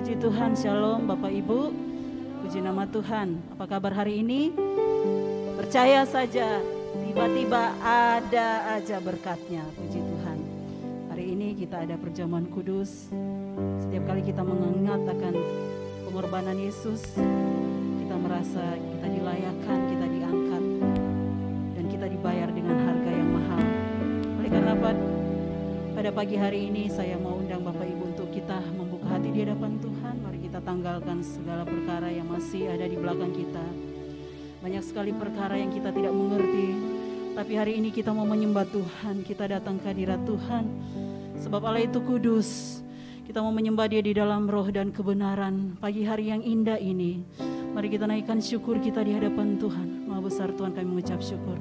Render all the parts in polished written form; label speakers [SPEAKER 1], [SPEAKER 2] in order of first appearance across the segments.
[SPEAKER 1] Puji Tuhan, Shalom Bapak Ibu. Puji nama Tuhan. Apa kabar hari ini? Percaya saja, tiba-tiba ada aja berkatnya. Puji Tuhan. Hari ini kita ada perjamuan kudus. Setiap kali kita mengingat akan pengorbanan Yesus, kita merasa kita dilayakkan, kita diangkat, dan kita dibayar dengan harga yang mahal. Oleh karena pada pagi hari ini saya mau undang Bapak Ibu untuk kita membuka hati di hadapan Tuhan. Mari kita tanggalkan segala perkara yang masih ada di belakang kita. Banyak sekali perkara yang kita tidak mengerti, tapi hari ini kita mau menyembah Tuhan. Kita datang ke hadirat Tuhan, sebab Allah itu kudus. Kita mau menyembah Dia di dalam roh dan kebenaran. Pagi hari yang indah ini, mari kita naikkan syukur kita di hadapan Tuhan. Maha besar Tuhan, kami mengucap syukur.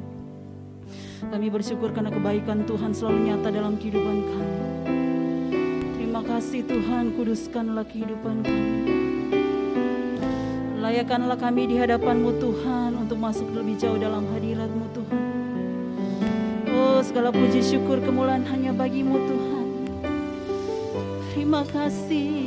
[SPEAKER 1] Kami bersyukur karena kebaikan Tuhan selalu nyata dalam kehidupan kami. Terima kasih Tuhan, kuduskanlah kehidupan kami. Layakkanlah kami di hadapan-Mu Tuhan untuk masuk lebih jauh dalam hadirat-Mu Tuhan. Oh, segala puji syukur kemuliaan hanya bagi-Mu Tuhan. Terima kasih.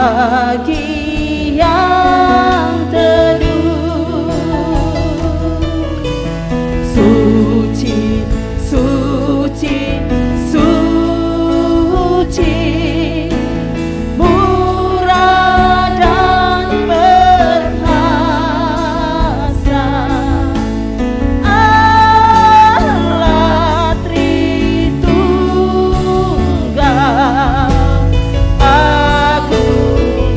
[SPEAKER 1] pagi yang teduh. Suci, suci, suci, murah dan perkasa, Allah Tritunggal, agung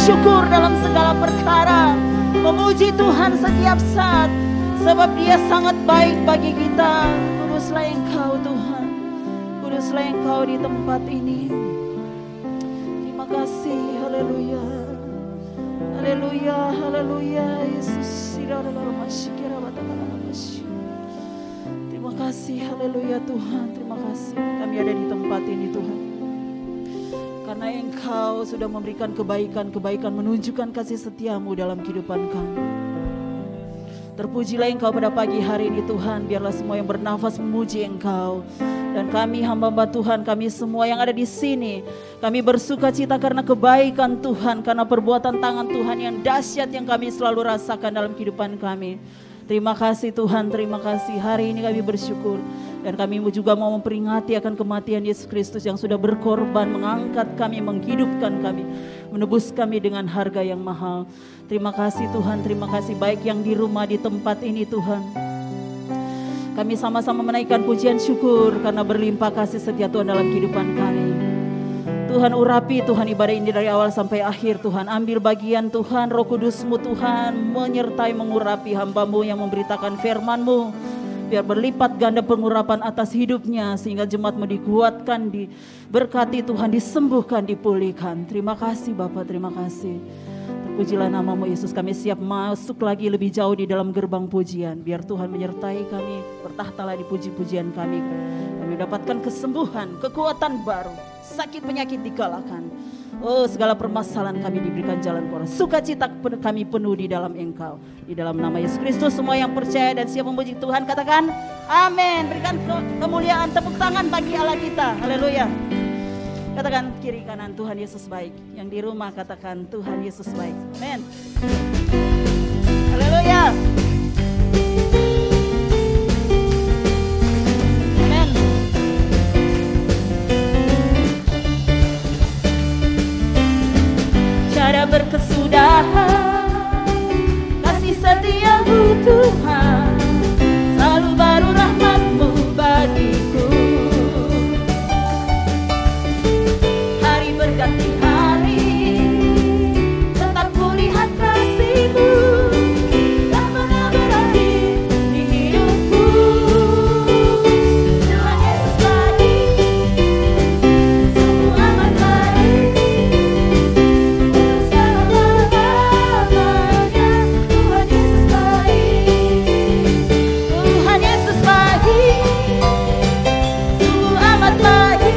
[SPEAKER 1] bersyukur dalam segala perkara, memuji Tuhan setiap saat, sebab Dia sangat baik bagi kita. Kuduslah Engkau Tuhan, kuduslah Engkau di tempat ini. Terima kasih, haleluya, haleluya, haleluya. Yesus, terima kasih, haleluya Tuhan, terima kasih. Kami ada di tempat ini Tuhan, karena Engkau sudah memberikan kebaikan-kebaikan, menunjukkan kasih setiamu dalam kehidupan kami. Terpujilah Engkau pada pagi hari ini Tuhan, biarlah semua yang bernafas memuji Engkau. Dan kami hamba-hamba Tuhan, kami semua yang ada di sini, kami bersuka cita karena kebaikan Tuhan, karena perbuatan tangan Tuhan yang dahsyat yang kami selalu rasakan dalam kehidupan kami. Terima kasih Tuhan, terima kasih. Hari ini kami bersyukur. Dan kami juga mau memperingati akan kematian Yesus Kristus yang sudah berkorban, mengangkat kami, menghidupkan kami, menebus kami dengan harga yang mahal. Terima kasih Tuhan, terima kasih. Baik yang di rumah, di tempat ini Tuhan, kami sama-sama menaikkan pujian syukur karena berlimpah kasih setia Tuhan dalam kehidupan kami. Tuhan urapi Tuhan ibadah ini dari awal sampai akhir Tuhan. Ambil bagian Tuhan, Roh Kudus-Mu Tuhan menyertai mengurapi hamba-Mu yang memberitakan firman-Mu. Biar berlipat ganda pengurapan atas hidupnya sehingga jemaat-Mu dikuatkan, diberkati Tuhan, disembuhkan, dipulihkan. Terima kasih Bapa, terima kasih. Terpujilah nama-Mu Yesus. Kami siap masuk lagi lebih jauh di dalam gerbang pujian. Biar Tuhan menyertai kami, bertahtalah di puji-pujian kami. Kami dapatkan kesembuhan, kekuatan baru, sakit penyakit dikalahkan. Oh, segala permasalahan kami diberikan jalan keluar. Sukacita kami penuh di dalam Engkau. Di dalam nama Yesus Kristus, semua yang percaya dan siap memuji Tuhan katakan amin. Berikan kemuliaan, tepuk tangan bagi Allah kita. Haleluya. Katakan kiri kanan, Tuhan Yesus baik. Yang di rumah katakan Tuhan Yesus baik. Amin. Haleluya. Amin. Cara berkesudahan, kasih setiamu Tuhan, selalu baru rahmat-Mu bagiku. Berganti hari, tetap kulihat kasih-Mu, tak pernah berakhir di hidupku. Tuhan Yesus baik, sungguh amat baik, untuk selama-lamanya. Tuhan Yesus baik, Tuhan Yesus baik, sungguh amat baik.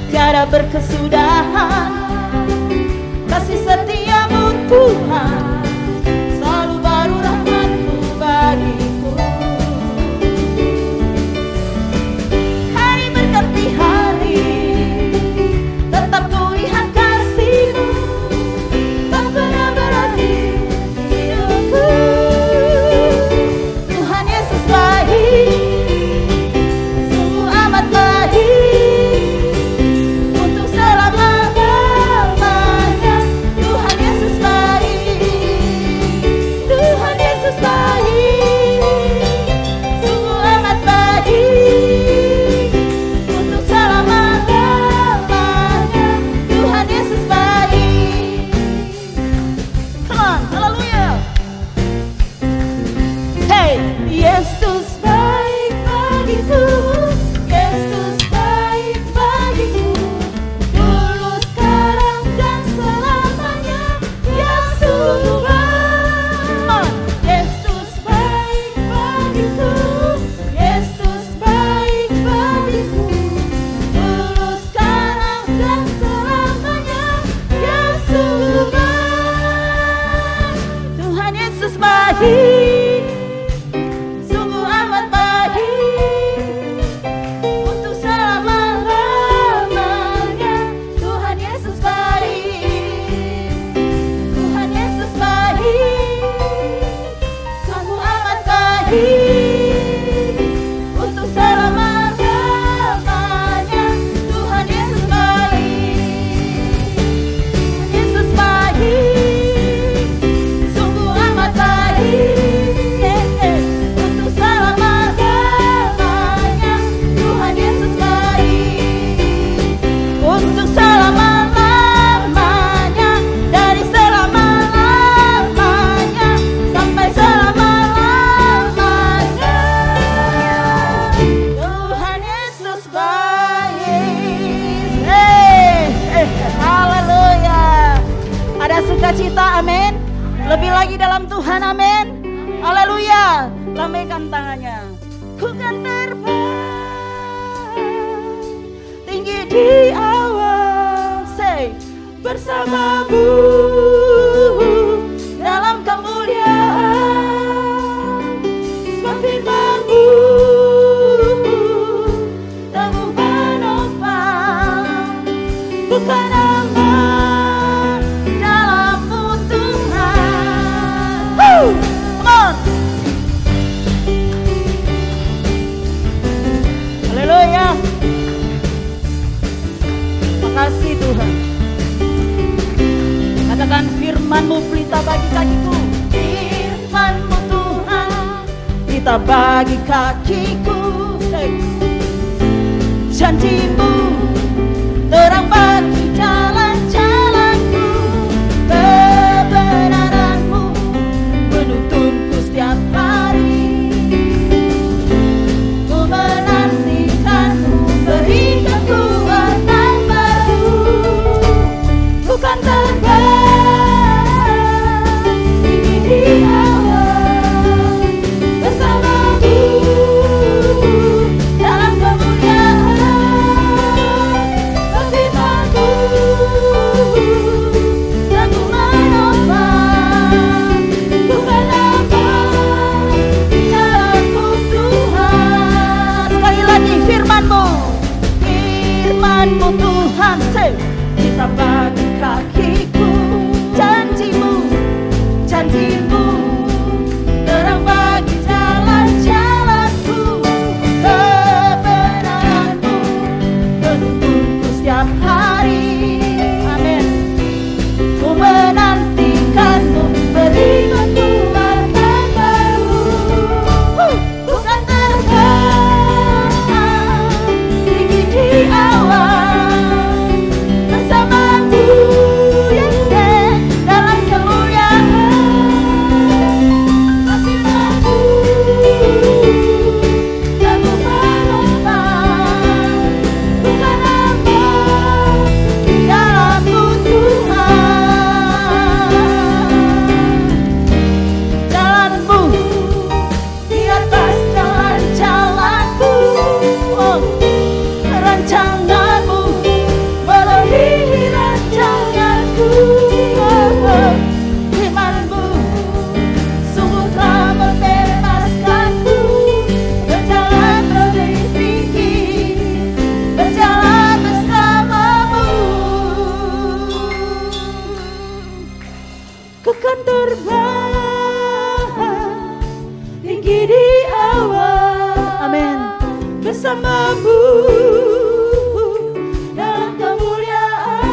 [SPEAKER 1] Tiada berkesudahan, kasih setiamu Tuhan, selalu baru rahmat-Mu bagiku. Hari berganti hari, tetap kulihat kasih-Mu, tak pernah berakhir hidupku. Tuhan Yesus baik, sungguh amat baik. Yesus baik, sungguh amat baik. firman Tuhan, amin. Haleluya. Lambaikan tangannya. Ku kan terbang tinggi di awan, say, bersamamu dalam kemuliaan. Sebab firman-Mu teguh menopang, bukan aman dalam-Mu Tuhan. Come on. Haleluya. Makasih Tuhan. Katakan firman-Mu pelita bagi kakiku. Firman-Mu Tuhan pelita bagi kakiku. Janji-Mu terang bagi jalan-jalanku. Kebenaran-Mu menuntunku setiap hari. Ku menantikan-Mu beri kekuatan baru. Bukan terbang tinggi di awan, bersama-Mu dalam kemuliaan. Firman-Mu teguh menopang, bukan aman dalam-Mu Tuhan. Sekali lagi firman-Mu, firman-Mu Tuhan, say, kita bagi kakiku. Janji-Mu, janji-Mu terang bagi jalan-jalanku. Kebenaran-Mu menuntunku setiap hari. Amin. Ku menantikan-Mu beri kekuatan baru. Bukan terbang tinggi di awan, bersama-Mu dalam kemuliaan. Firman-Mu teguh menopang, bukan aman dalam-Mu Tuhan. Jalan-Mu di atas jalan-jalanku. Oh, rancangan-Mu melebihi rancanganku. Oh, firman-Mu sungguh telah membebaskanku. Berjalan lebih tinggi, berjalan bersama-Mu. Ku kan terbang tinggi di awan, amin, bersama-Mu dalam kemuliaan.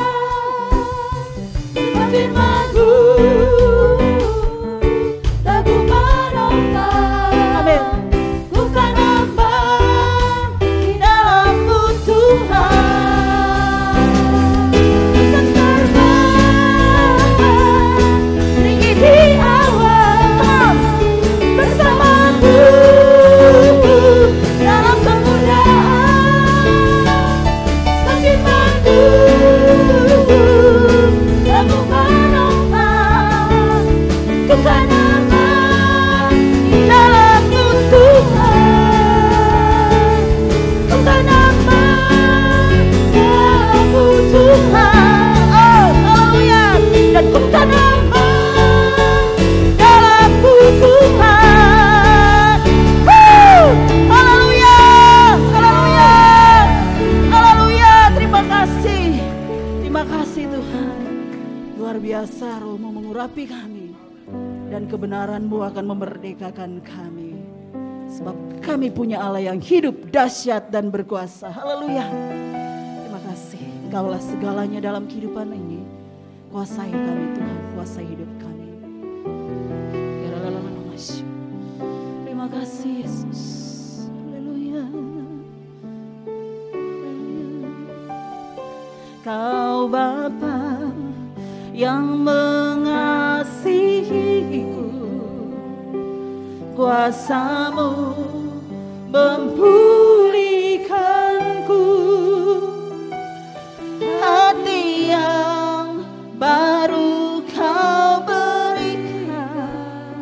[SPEAKER 1] Firman-Mu teguh menopang, amin, bukan aman di dalam-Mu Tuhan. Bukan terbang tinggi di awan, bersama-Mu dalam kemuliaan. Firman-Mu teguh menopang, bukan aman di dalam-Mu Tuhan. Bukan aman dalam-Mu Tuhan. Oh, haleluya. Dan bukan aman dalam-Mu Tuhan. Haleluya, haleluya, haleluya. Terima kasih Tuhan. Luar biasa, Roh-Mu mengurapi kami, dan kebenaran-Mu akan memerdekakan kami. Sebab kami punya Allah yang hidup, dahsyat, dan berkuasa. Haleluya. Terima kasih. Engkaulah segalanya dalam kehidupan ini. Kuasai kami Tuhan, kuasai hidup kami. Terima kasih Yesus. Haleluya. Kau Bapa yang mengasihiku, kuasa-Mu memulihkanku. Hati yang baru Kau berikan,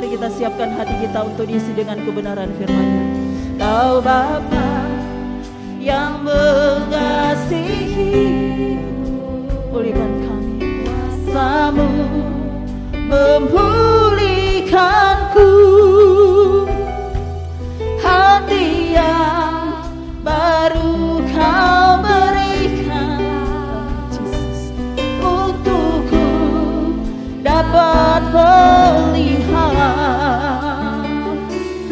[SPEAKER 1] Mari kita siapkan hati kita untuk diisi dengan kebenaran firman-Nya. Kau Bapa yang mengasihi, pulihkan kami. Kuasa-Mu memulihkanku, hati yang baru Kau berikan, Jesus, untukku dapat melihat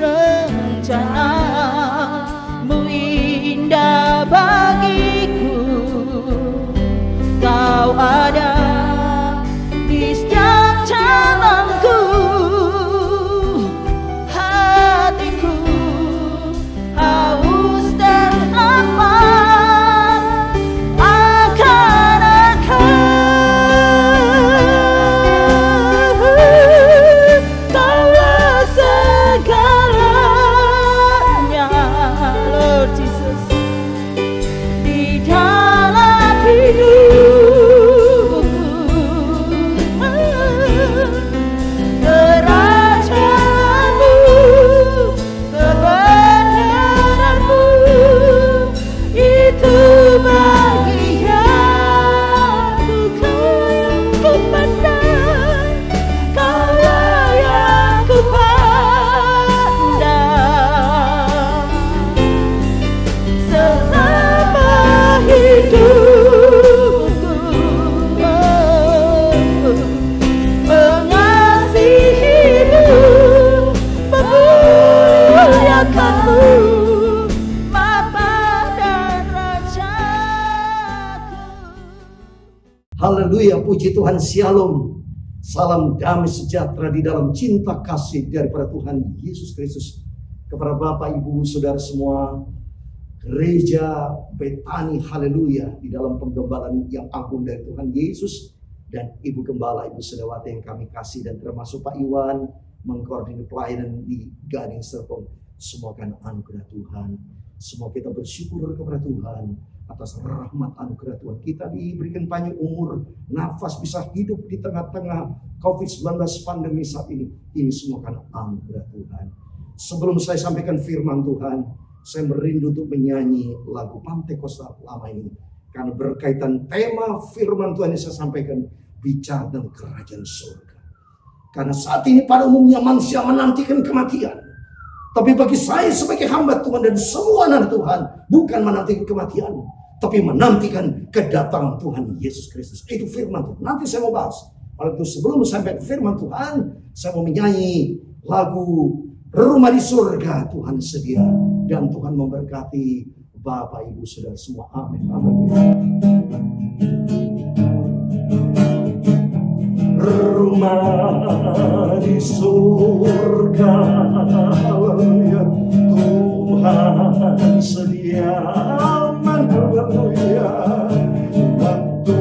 [SPEAKER 1] rencana-Mu indah bagiku. Kau ada di setiap jalanku, hatiku haus dan lapar akan Kaulah segalanya, Lord Jesus, di dalam hidupku. Kerajaanmu, kebenaranmu, itu bagianku. Kau yang kupandang, Kaulah yang kupandang selama hidupku. Mengasihimu, memuliakanmu, Bapa dan Rajaku.
[SPEAKER 2] Haleluya, puji Tuhan, shalom. Salam damai sejahtera di dalam cinta kasih daripada Tuhan Yesus Kristus. Kepada Bapak, Ibu, Saudara semua, Gereja Betani, haleluya, di dalam penggembalaan yang agung dari Tuhan Yesus, dan Ibu Gembala, Ibu Sedawati yang kami kasih, dan termasuk Pak Iwan mengkoordinir pelayanan di Gading Serpong. Semua kan anugerah Tuhan. Semua kita bersyukur kepada Tuhan atas rahmat anugerah Tuhan. Kita diberikan panjang umur, nafas, bisa hidup di tengah-tengah COVID-19 pandemi saat ini. Ini semua kan anugerah Tuhan. Sebelum saya sampaikan firman Tuhan, saya merindu untuk menyanyi lagu Pantai Kosta lama ini. Karena berkaitan tema firman Tuhan yang saya sampaikan, bicara tentang kerajaan surga. Karena saat ini pada umumnya manusia menantikan kematian. Tapi bagi saya sebagai hamba Tuhan dan semua anak Tuhan, bukan menantikan kematian, tapi menantikan kedatangan Tuhan Yesus Kristus. Itu firman Tuhan. Nanti saya mau bahas. Lalu sebelum sampai ke firman Tuhan, saya mau menyanyi lagu Rumah di Surga Tuhan sedia. Dan Tuhan memberkati Bapak, Ibu, Saudara semua. Amin. Rumah di surga, haleluya, Tuhan sediakan, haleluya. Waktu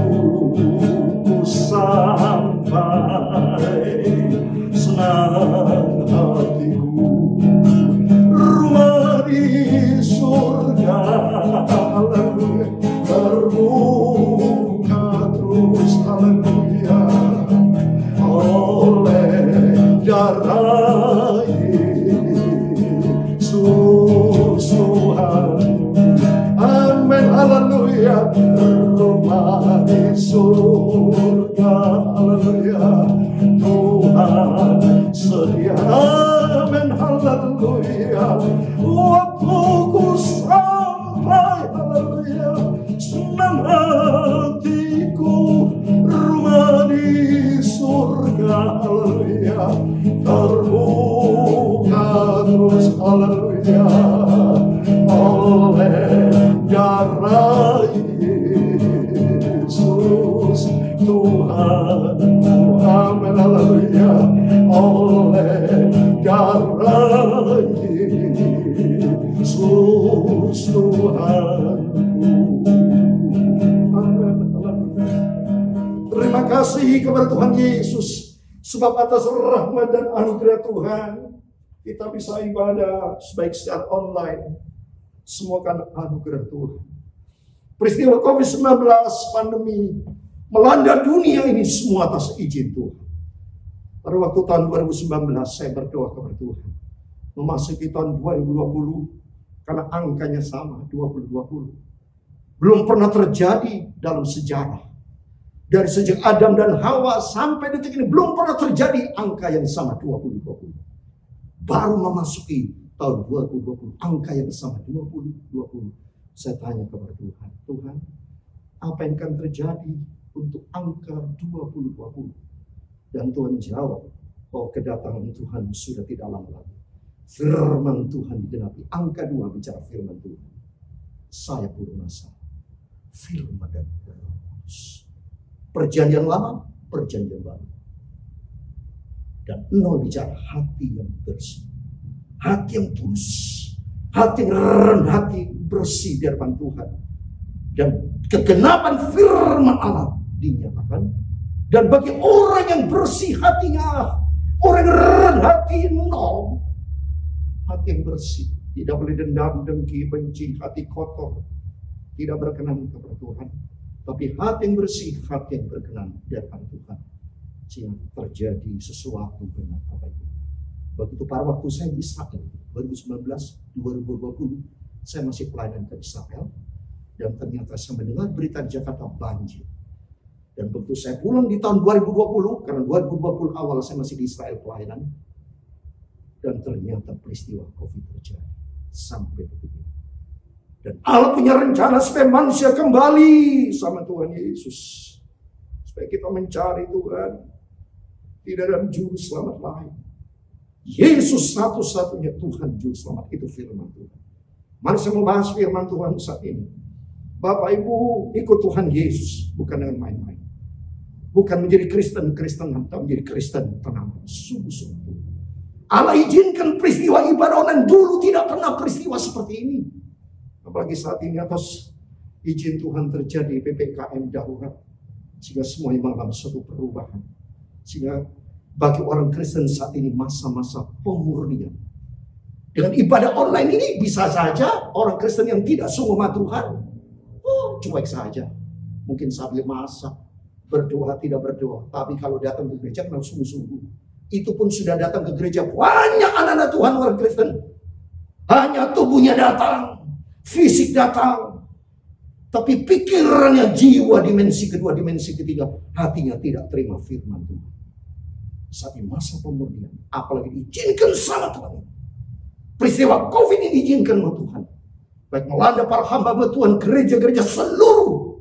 [SPEAKER 2] ku sampai, senang hatiku. Rumah di surga, haleluya, terbuka terus, haleluya, oleh darah Yesus Tuhan. Amin, haleluya. Rumah di surga, haleluya, Tuhan sedia. Amin, haleluya. Waktu ku sampai, haleluya, senang hatiku. Rumah di surga, haleluya, terbuka terus, haleluya, oleh darah Yesus Tuhan. Amin, haleluya, oleh darah Yesus Tuhan. Amin, haleluya. Terima kasih kepada Tuhan Yesus, sebab atas rahmat dan anugerah Tuhan kita bisa ibadah baik secara online. Semua kan anugerah Tuhan. Peristiwa COVID-19 pandemi melanda dunia ini semua atas izin Tuhan. Pada waktu tahun 2019 saya berdoa kepada Tuhan. Memasuki tahun 2020 karena angkanya sama 2020. Belum pernah terjadi dalam sejarah. Dari sejak Adam dan Hawa sampai detik ini belum pernah terjadi angka yang sama 2020. Baru memasuki tahun 2020 angka yang sama 2020. Saya tanya kepada Tuhan, Tuhan, apa yang akan terjadi untuk angka 2020? Dan Tuhan jawab, oh kedatangan Tuhan sudah tidak lama lagi. Firman Tuhan digenapi. Angka 2 bicara firman Tuhan. Saya purna salah. Firman dan Roh Kudus. Perjanjian lama, perjanjian baru. Dan 0 bicara hati yang bersih. Hati yang tulus. Hati yang rendah, hati bersih di hadapan Tuhan. Dan kegenapan firman Allah dinyatakan. Dan bagi orang yang bersih hatinya, orang yang rendah hati, hati yang bersih, tidak boleh dendam, dengki, benci, hati kotor, tidak berkenan kepada Tuhan. Tapi hati yang bersih, hati yang berkenan di hadapan Tuhan. Sehingga terjadi sesuatu benar apa itu. Begitu pada waktu saya di Israel, 2019, 2020, saya masih pelayanan ke Israel. Dan ternyata saya mendengar berita di Jakarta banjir. Dan begitu saya pulang di tahun 2020, karena 2020 awal saya masih di Israel pelayanan. Dan ternyata peristiwa COVID terjadi sampai detik ini. Dan Allah punya rencana supaya manusia kembali sama Tuhan Yesus. Supaya kita mencari Tuhan. Tidak ada juru selamat lain. Yesus satu-satunya Tuhan juru selamat. Itu firman Tuhan. Mari saya mau bahas firman Tuhan saat ini. Bapak Ibu ikut Tuhan Yesus. Bukan dengan main-main. Bukan menjadi Kristen, tapi menjadi Kristen tenang. Sungguh-sungguh. Allah izinkan peristiwa ibadah online dulu tidak pernah peristiwa seperti ini. Apalagi saat ini atas izin Tuhan terjadi PPKM darurat. Sehingga semuanya mengalami suatu perubahan. Sehingga bagi orang Kristen saat ini masa-masa pemurnian. Dengan ibadah online ini bisa saja orang Kristen yang tidak sungguh sama Tuhan. Cuek saja. Mungkin sambil masak. Berdoa tidak berdoa. Tapi kalau datang ke gereja kenal sungguh-sungguh. Itu pun sudah datang ke gereja. Banyak anak-anak Tuhan orang Kristen. Hanya tubuhnya datang. Fisik datang. Tapi pikirannya, jiwa, dimensi kedua, dimensi ketiga. Hatinya tidak terima firman Tuhan. Saat ini masa pemurnian. Apalagi diizinkan sama Tuhan. Peristiwa COVID ini diizinkan sama Tuhan. Baik melanda para hamba Tuhan. Gereja-gereja seluruh.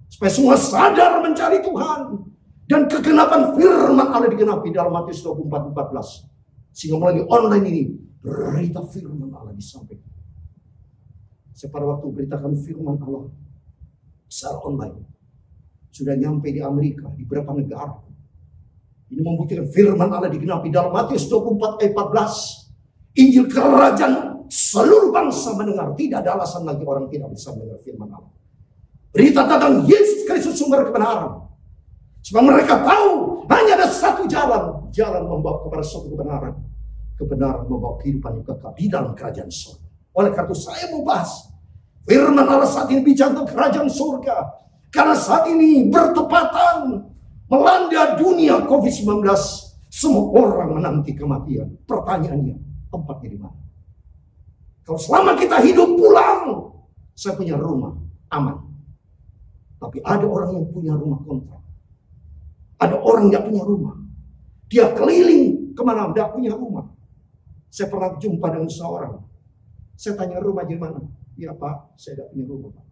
[SPEAKER 2] Supaya semua sadar mencari Tuhan. Dan kegenapan firman Allah digenapi dalam Matius 24:14. Sehingga melalui online ini berita firman Allah disampaikan. Saya pada waktu beritakan firman Allah secara online. Sudah nyampe di Amerika, di beberapa negara. Ini membuktikan firman Allah digenapi dalam Matius 24:14. Injil kerajaan seluruh bangsa mendengar. Tidak ada alasan lagi orang tidak bisa mendengar firman Allah. Berita tentang Yesus Kristus sumber kebenaran. Sebab mereka tahu hanya ada satu jalan. Jalan membawa kepada suatu kebenaran. Kebenaran membawa kehidupan yang kekal di dalam kerajaan surga. Oleh karena itu saya mau bahas firman Allah saat ini bicara tentang kerajaan surga. Karena saat ini bertepatan melanda dunia COVID-19. Semua orang menanti kematian. Pertanyaannya, tempatnya di mana? Kalau selama kita hidup pulang, saya punya rumah, aman. Tapi ada orang yang punya rumah kontrak. Ada orang yang punya rumah. Dia keliling kemana, tidak punya rumah. Saya pernah jumpa dengan seorang. Saya tanya rumah di mana? Ya Pak, saya tidak punya rumah Pak.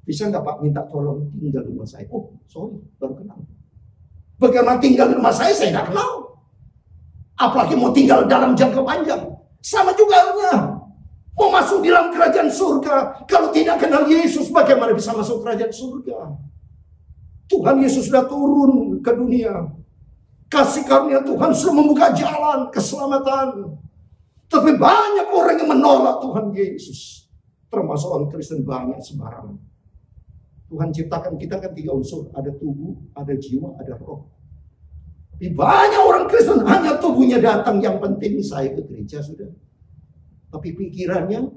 [SPEAKER 2] Bisa nggak Pak minta tolong tinggal di rumah saya? Oh sorry, baru kenal. Bagaimana tinggal di rumah saya tidak kenal. Apalagi mau tinggal dalam jangka panjang. Sama juga halnya. Mau masuk di dalam kerajaan surga. Kalau tidak kenal Yesus, bagaimana bisa masuk kerajaan surga? Tuhan Yesus sudah turun ke dunia. Kasih karunia Tuhan sudah membuka jalan keselamatan. Tapi banyak orang yang menolak Tuhan Yesus. Termasuk orang Kristen banyak sembarangan. Tuhan ciptakan kita kan 3 unsur. Ada tubuh, ada jiwa, ada roh. Tapi banyak orang Kristen hanya tubuhnya datang. Yang penting saya ke gereja sudah. Tapi pikirannya,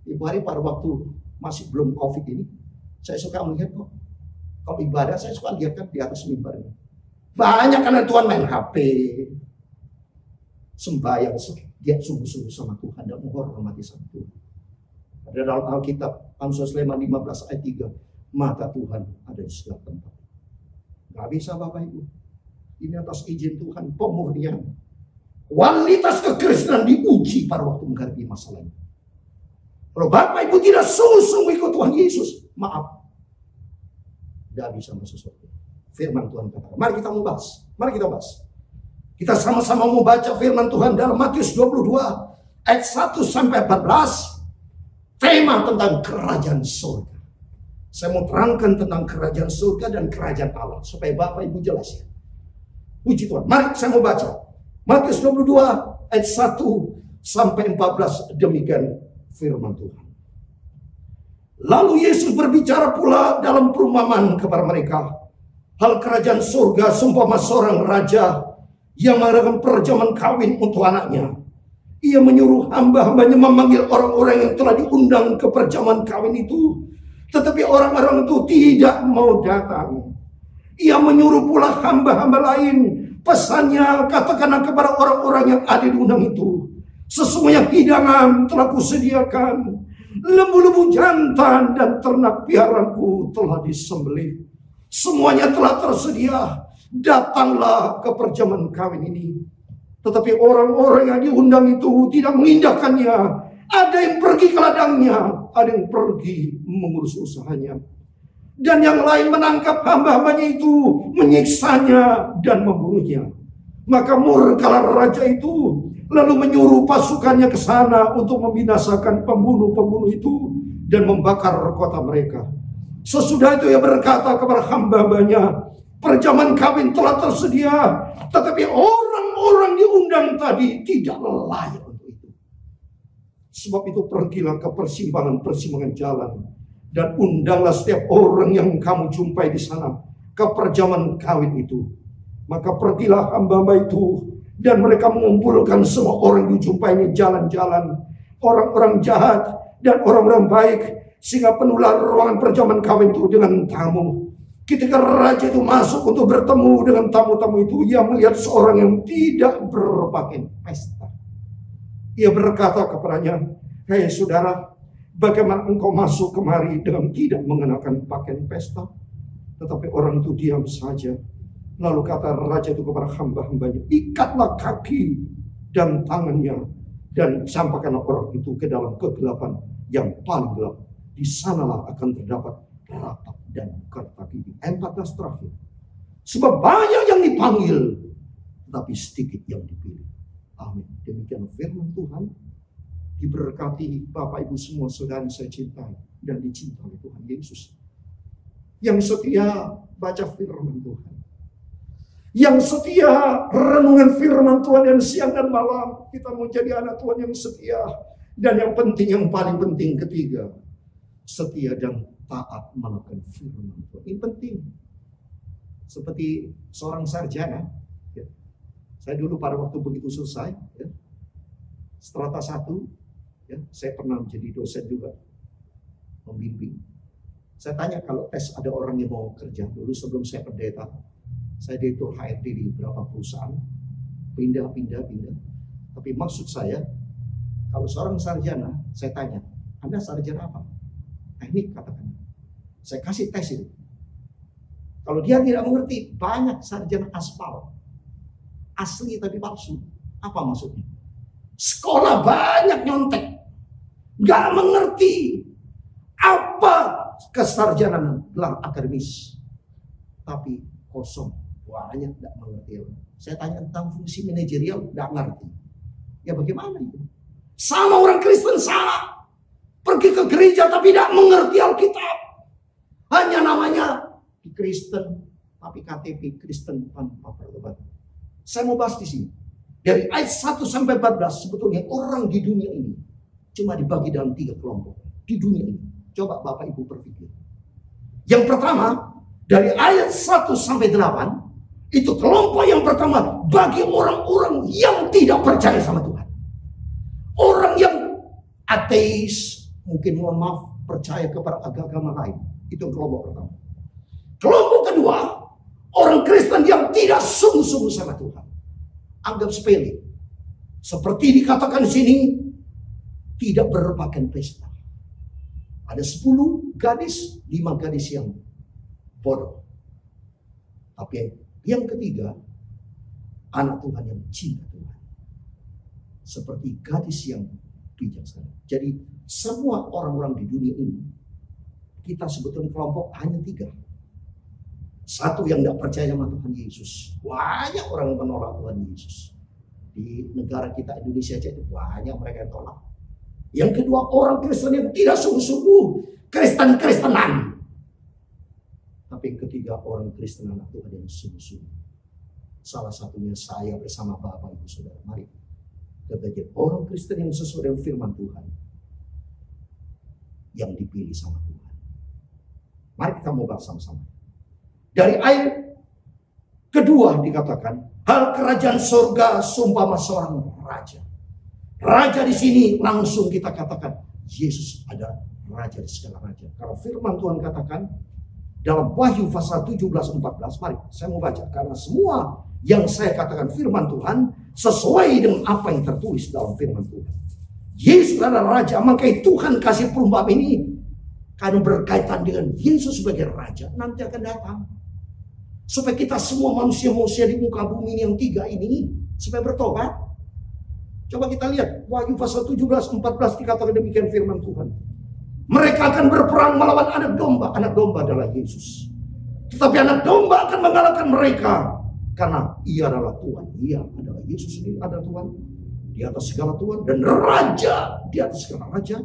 [SPEAKER 2] ibu hari pada waktu masih belum COVID ini, saya suka melihat kok. Kalau ibadah saya suka lihat kan di atas mimbar ini. Banyak anak Tuhan main HP, sembahyang, dia sungguh-sungguh sama Tuhan dan menghormati sama Tuhan. Ada dalam Alkitab, Amsal 15 ayat 3, mata Tuhan ada di segala tempat. Gak bisa Bapak Ibu. Ini atas izin Tuhan, pemurnian. Kualitas kekristenan diuji pada waktu menghadapi masalah ini. Kalau Bapak Ibu tidak sungguh-sungguh ikut Tuhan Yesus, maaf, tidak bisa masuk surga. Firman Tuhan katakan. Mari kita membahas. Mari kita bahas. Kita sama-sama mau baca firman Tuhan dalam Matius 22 ayat 1 sampai 14. Tema tentang kerajaan surga. Saya mau terangkan tentang kerajaan surga dan kerajaan Allah supaya Bapak Ibu jelas ya. Puji Tuhan. Mari saya mau baca. Matius 22 ayat 1 sampai 14, demikian firman Tuhan. Lalu Yesus berbicara pula dalam perumpamaan kepada mereka. Hal kerajaan surga seumpama seorang raja yang mengadakan perjamuan kawin untuk anaknya. Ia menyuruh hamba-hambanya memanggil orang-orang yang telah diundang ke perjamuan kawin itu. Tetapi orang-orang itu tidak mau datang. Ia menyuruh pula hamba-hamba lain. Pesannya, katakanlah kepada orang-orang yang ada diundang itu. Sesungguhnya hidangan telah kusediakan. Lembu-lembu jantan dan ternak piaraanku telah disembelih. Semuanya telah tersedia. Datanglah ke perjamuan kawin ini. Tetapi orang-orang yang diundang itu tidak mengindahkannya. Ada yang pergi ke ladangnya, ada yang pergi mengurus usahanya. Dan yang lain menangkap hamba-hambanya itu, menyiksanya dan membunuhnya. Maka murkalah raja itu, lalu menyuruh pasukannya ke sana untuk membinasakan pembunuh-pembunuh itu dan membakar kota mereka. Sesudah itu ia berkata kepada hamba-hambanya, perjamuan kawin telah tersedia, tetapi orang-orang diundang tadi tidak layak untuk itu. Sebab itu pergilah ke persimpangan-persimpangan jalan dan undanglah setiap orang yang kamu jumpai di sana ke perjamuan kawin itu. Maka pergilah hamba-hamba itu dan mereka mengumpulkan semua orang yang dijumpainya jalan-jalan, orang-orang jahat dan orang-orang baik, sehingga penuhlah ruangan perjamuan kawin itu dengan tamu. Ketika raja itu masuk untuk bertemu dengan tamu-tamu itu, ia melihat seorang yang tidak berpakaian pesta. Ia berkata kepadanya, "Hei saudara, bagaimana engkau masuk kemari dengan tidak mengenakan pakaian pesta?" Tetapi orang itu diam saja. Lalu kata raja itu kepada hamba-hambanya, "Ikatlah kaki dan tangannya dan campakkanlah orang itu ke dalam kegelapan yang paling gelap. Di sanalah akan terdapat ratap dan kata gigi." Ayat 14 terakhir. Sebab banyak yang dipanggil, tetapi sedikit yang dipilih. Amin. Demikian firman Tuhan. Diberkati Bapak Ibu semua saudara yang saya cintai dan dicintai Tuhan Yesus. Yang setia baca firman Tuhan. Yang setia renungan firman Tuhan dan siang dan malam. Kita mau jadi anak Tuhan yang setia. Dan yang penting, yang paling penting ketiga, setia dan taat melakukan firman Tuhan. Ini penting. Seperti seorang sarjana, ya. Saya dulu pada waktu begitu selesai, ya, strata 1, ya, saya pernah menjadi dosen juga, membimbing. Saya tanya kalau tes ada orang yang mau kerja dulu sebelum saya pendeta, saya direktur HRD di beberapa perusahaan, pindah. Tapi maksud saya, kalau seorang sarjana, saya tanya, Anda sarjana apa? Teknik katakan. Saya kasih tes itu. Kalau dia tidak mengerti, banyak sarjana aspal. Asli tapi palsu. Apa maksudnya? Sekolah banyak nyontek. Gak mengerti apa kesarjanaan gelar akademis. Tapi kosong. Banyak gak mengerti. Saya tanya tentang fungsi manajerial, gak ngerti. Ya bagaimana itu? Sama orang Kristen salah. Pergi ke gereja tapi tidak mengerti Alkitab. Hanya namanya Kristen, tapi KTP Kristen tanpa pertobatan. Saya mau bahas di sini. Dari ayat 1 sampai 14 sebetulnya orang di dunia ini cuma dibagi dalam 3 kelompok. Di dunia ini. Coba Bapak Ibu berpikir. Yang pertama, dari ayat 1 sampai 8, itu kelompok yang pertama bagi orang-orang yang tidak percaya sama Tuhan. Orang yang ateis, mungkin mohon maaf, percaya kepada agama lain. Itu kelompok pertama. Kelompok kedua, orang Kristen yang tidak sungguh-sungguh sama Tuhan. Anggap sepele. Seperti dikatakan di sini, tidak berpakaian pesta. Ada 10 gadis, 5 gadis yang bodoh. Tapi yang ketiga, anak Tuhan yang cinta Tuhan. Seperti gadis yang bijaksana. Jadi semua orang-orang di dunia ini, kita sebetulnya kelompok hanya 3. Satu yang tidak percaya sama Tuhan Yesus. Banyak orang yang menolak Tuhan Yesus. Di negara kita Indonesia aja banyak mereka yang tolak. Yang kedua, orang Kristen yang tidak sungguh-sungguh Kristen-Kristenan. Tapi yang ketiga, orang Kristen anak Tuhan yang sungguh-sungguh. Salah satunya saya bersama Bapak Ibu Saudara. Mari kita jadi orang Kristen yang sesuai dengan firman Tuhan, yang dipilih sama Tuhan. Mari kita mau bahas sama-sama. Dari ayat kedua dikatakan, hal kerajaan surga seumpama seorang raja. Raja di sini langsung kita katakan Yesus adalah raja di segala raja. Kalau firman Tuhan katakan dalam Wahyu pasal 17-14, mari saya mau baca karena semua yang saya katakan firman Tuhan sesuai dengan apa yang tertulis dalam firman Tuhan. Yesus adalah raja, makanya Tuhan kasih perumpamaan ini karena berkaitan dengan Yesus sebagai raja nanti akan datang. Supaya kita semua manusia-manusia di muka bumi yang 3 ini supaya bertobat. Coba kita lihat Wahyu pasal 17-14 dikatakan demikian firman Tuhan. Mereka akan berperang melawan anak domba. Anak domba adalah Yesus. Tetapi anak domba akan mengalahkan mereka. Karena ia adalah Tuhan. Ia adalah Yesus sendiri adalah Tuhan. Di atas segala Tuhan. Dan raja di atas segala raja.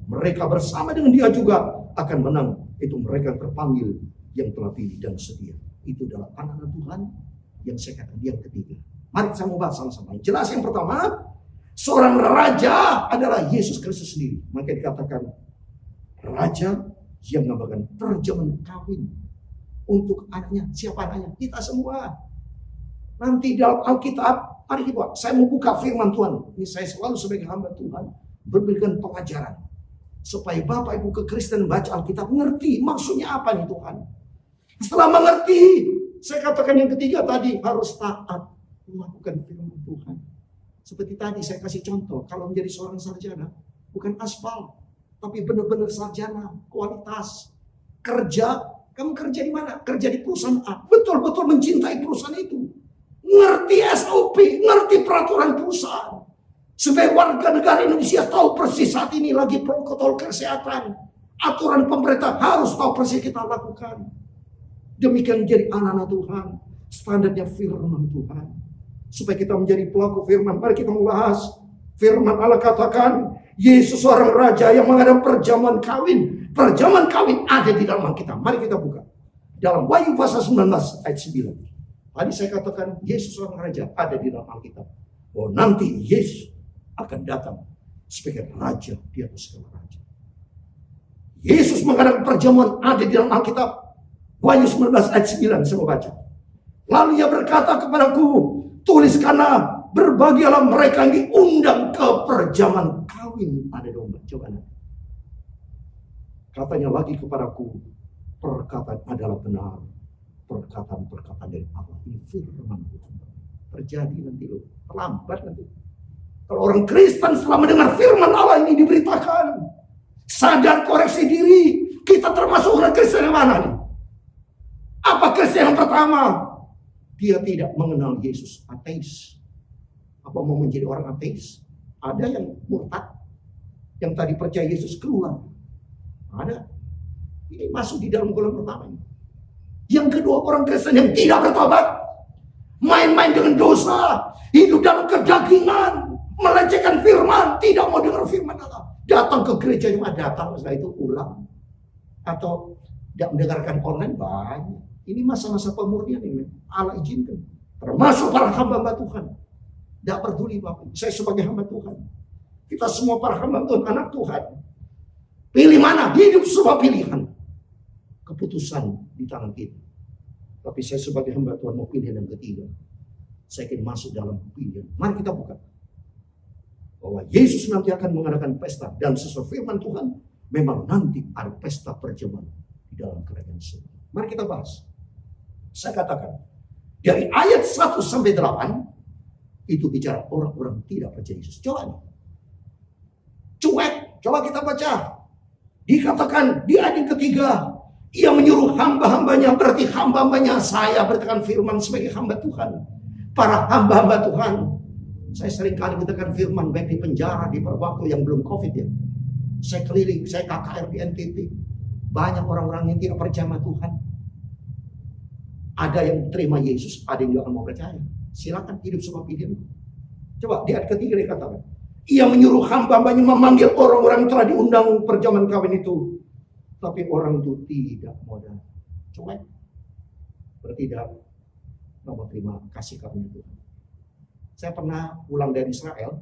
[SPEAKER 2] Mereka bersama dengan dia juga akan menang. Itu mereka terpanggil yang telah pilih dan setia. Itu adalah anak-anak Tuhan yang saya katakan yang ketiga. Mari kita mau bahas sama-sama. Jelas yang pertama, seorang raja adalah Yesus Kristus sendiri. Maka dikatakan raja yang menggambarkan perjamuan kawin untuk anaknya. Siapa anaknya? Kita semua. Nanti dalam Alkitab, mari kita, saya mau buka firman Tuhan. Ini saya selalu sebagai hamba Tuhan memberikan pengajaran supaya Bapak Ibu Kristen baca Alkitab ngerti maksudnya apa nih Tuhan. Setelah mengerti, saya katakan yang ketiga tadi harus taat melakukan firman Tuhan. Seperti tadi saya kasih contoh, kalau menjadi seorang sarjana bukan aspal, tapi benar-benar sarjana, kualitas kerja. Kamu kerja di mana? Kerja di perusahaan A. Betul-betul mencintai perusahaan itu. Ngerti SOP, ngerti peraturan perusahaan. Supaya warga negara Indonesia tahu persis saat ini lagi protokol kesehatan. Aturan pemerintah harus tahu persis kita lakukan. Demikian menjadi anak-anak Tuhan. Standarnya firman Tuhan. Supaya kita menjadi pelaku firman. Mari kita membahas. Firman Allah katakan, Yesus seorang raja yang mengadakan perjamuan kawin. Perjamuan kawin ada di dalam Alkitab. Mari kita buka. Dalam Wahyu pasal 19 ayat 9. Tadi saya katakan Yesus seorang raja ada di dalam Alkitab. Oh nanti Yesus akan datang sebagai raja di atas segala raja. Yesus mengadakan perjamuan ada di dalam Alkitab. Wahyu 19 ayat 9 saya mau baca. Lalu ia berkata kepadaku, tuliskanlah, berbahagialah mereka yang diundang ke perjamuan kawin ada domba. Coba nanti. Katanya lagi kepadaku, perkataan adalah benar. Perkataan-perkataan dari Allah. Ini firman Tuhan. Terjadi nanti loh. Terlambat nanti. Kalau orang Kristen setelah mendengar firman Allah ini diberitakan. Sadar koreksi diri. Kita termasuk orang Kristen yang mana nih? Apa Kristen yang pertama? Dia tidak mengenal Yesus, ateis. Apa mau menjadi orang ateis? Ada yang murtad. Yang tadi percaya Yesus keluar. Ada. Ini masuk di dalam golongan pertama ini. Yang kedua, orang Kristen yang tidak bertobat. Main-main dengan dosa. Hidup dalam kedagingan. Melecehkan firman. Tidak mau dengar firman Allah. Datang ke gereja cuma datang. Setelah itu pulang. Atau tidak mendengarkan online banyak. Ini masa-masa pemurnian ini. Allah izinkan. Termasuk para hamba Tuhan. Tidak peduli Bapak. Saya sebagai hamba Tuhan. Kita semua para hamba Tuhan. Anak Tuhan. Pilih mana? Hidup semua pilihan. Keputusan di tangan kita. Tapi saya sebagai hamba Tuhan mau pilihan yang ketiga. Saya ingin masuk dalam pilihan. Mari kita buka. Bahwa Yesus nanti akan mengadakan pesta. Dan sesuai firman Tuhan. Memang nanti ada pesta perjamuan di dalam kerajaan surga. Mari kita bahas. Saya katakan. Dari ayat 1 sampai 8 itu bicara orang-orang tidak percaya Yesus. Coba nih. Cuek, coba kita baca. Dikatakan di ayat ketiga, ia menyuruh hamba-hambanya, berarti hamba-hambanya saya bertekan firman sebagai hamba Tuhan. Para hamba-hamba Tuhan. Saya sering kali bertekan firman baik di penjara, di waktu yang belum COVID ya. Saya keliling, saya KKR di NTT. Banyak orang-orang yang tidak percaya sama Tuhan. Ada yang terima Yesus, ada yang tidak mau percaya. Silakan hidup semua pilihan. Coba di ayat ketiga dikatakan, ia menyuruh hamba-hambanya memanggil orang-orang yang telah diundang perjamuan kawin itu. Tapi orang itu tidak mau datang. Cuek. Bertidak mau terima kasih karunia Tuhan. Saya pernah pulang dari Israel.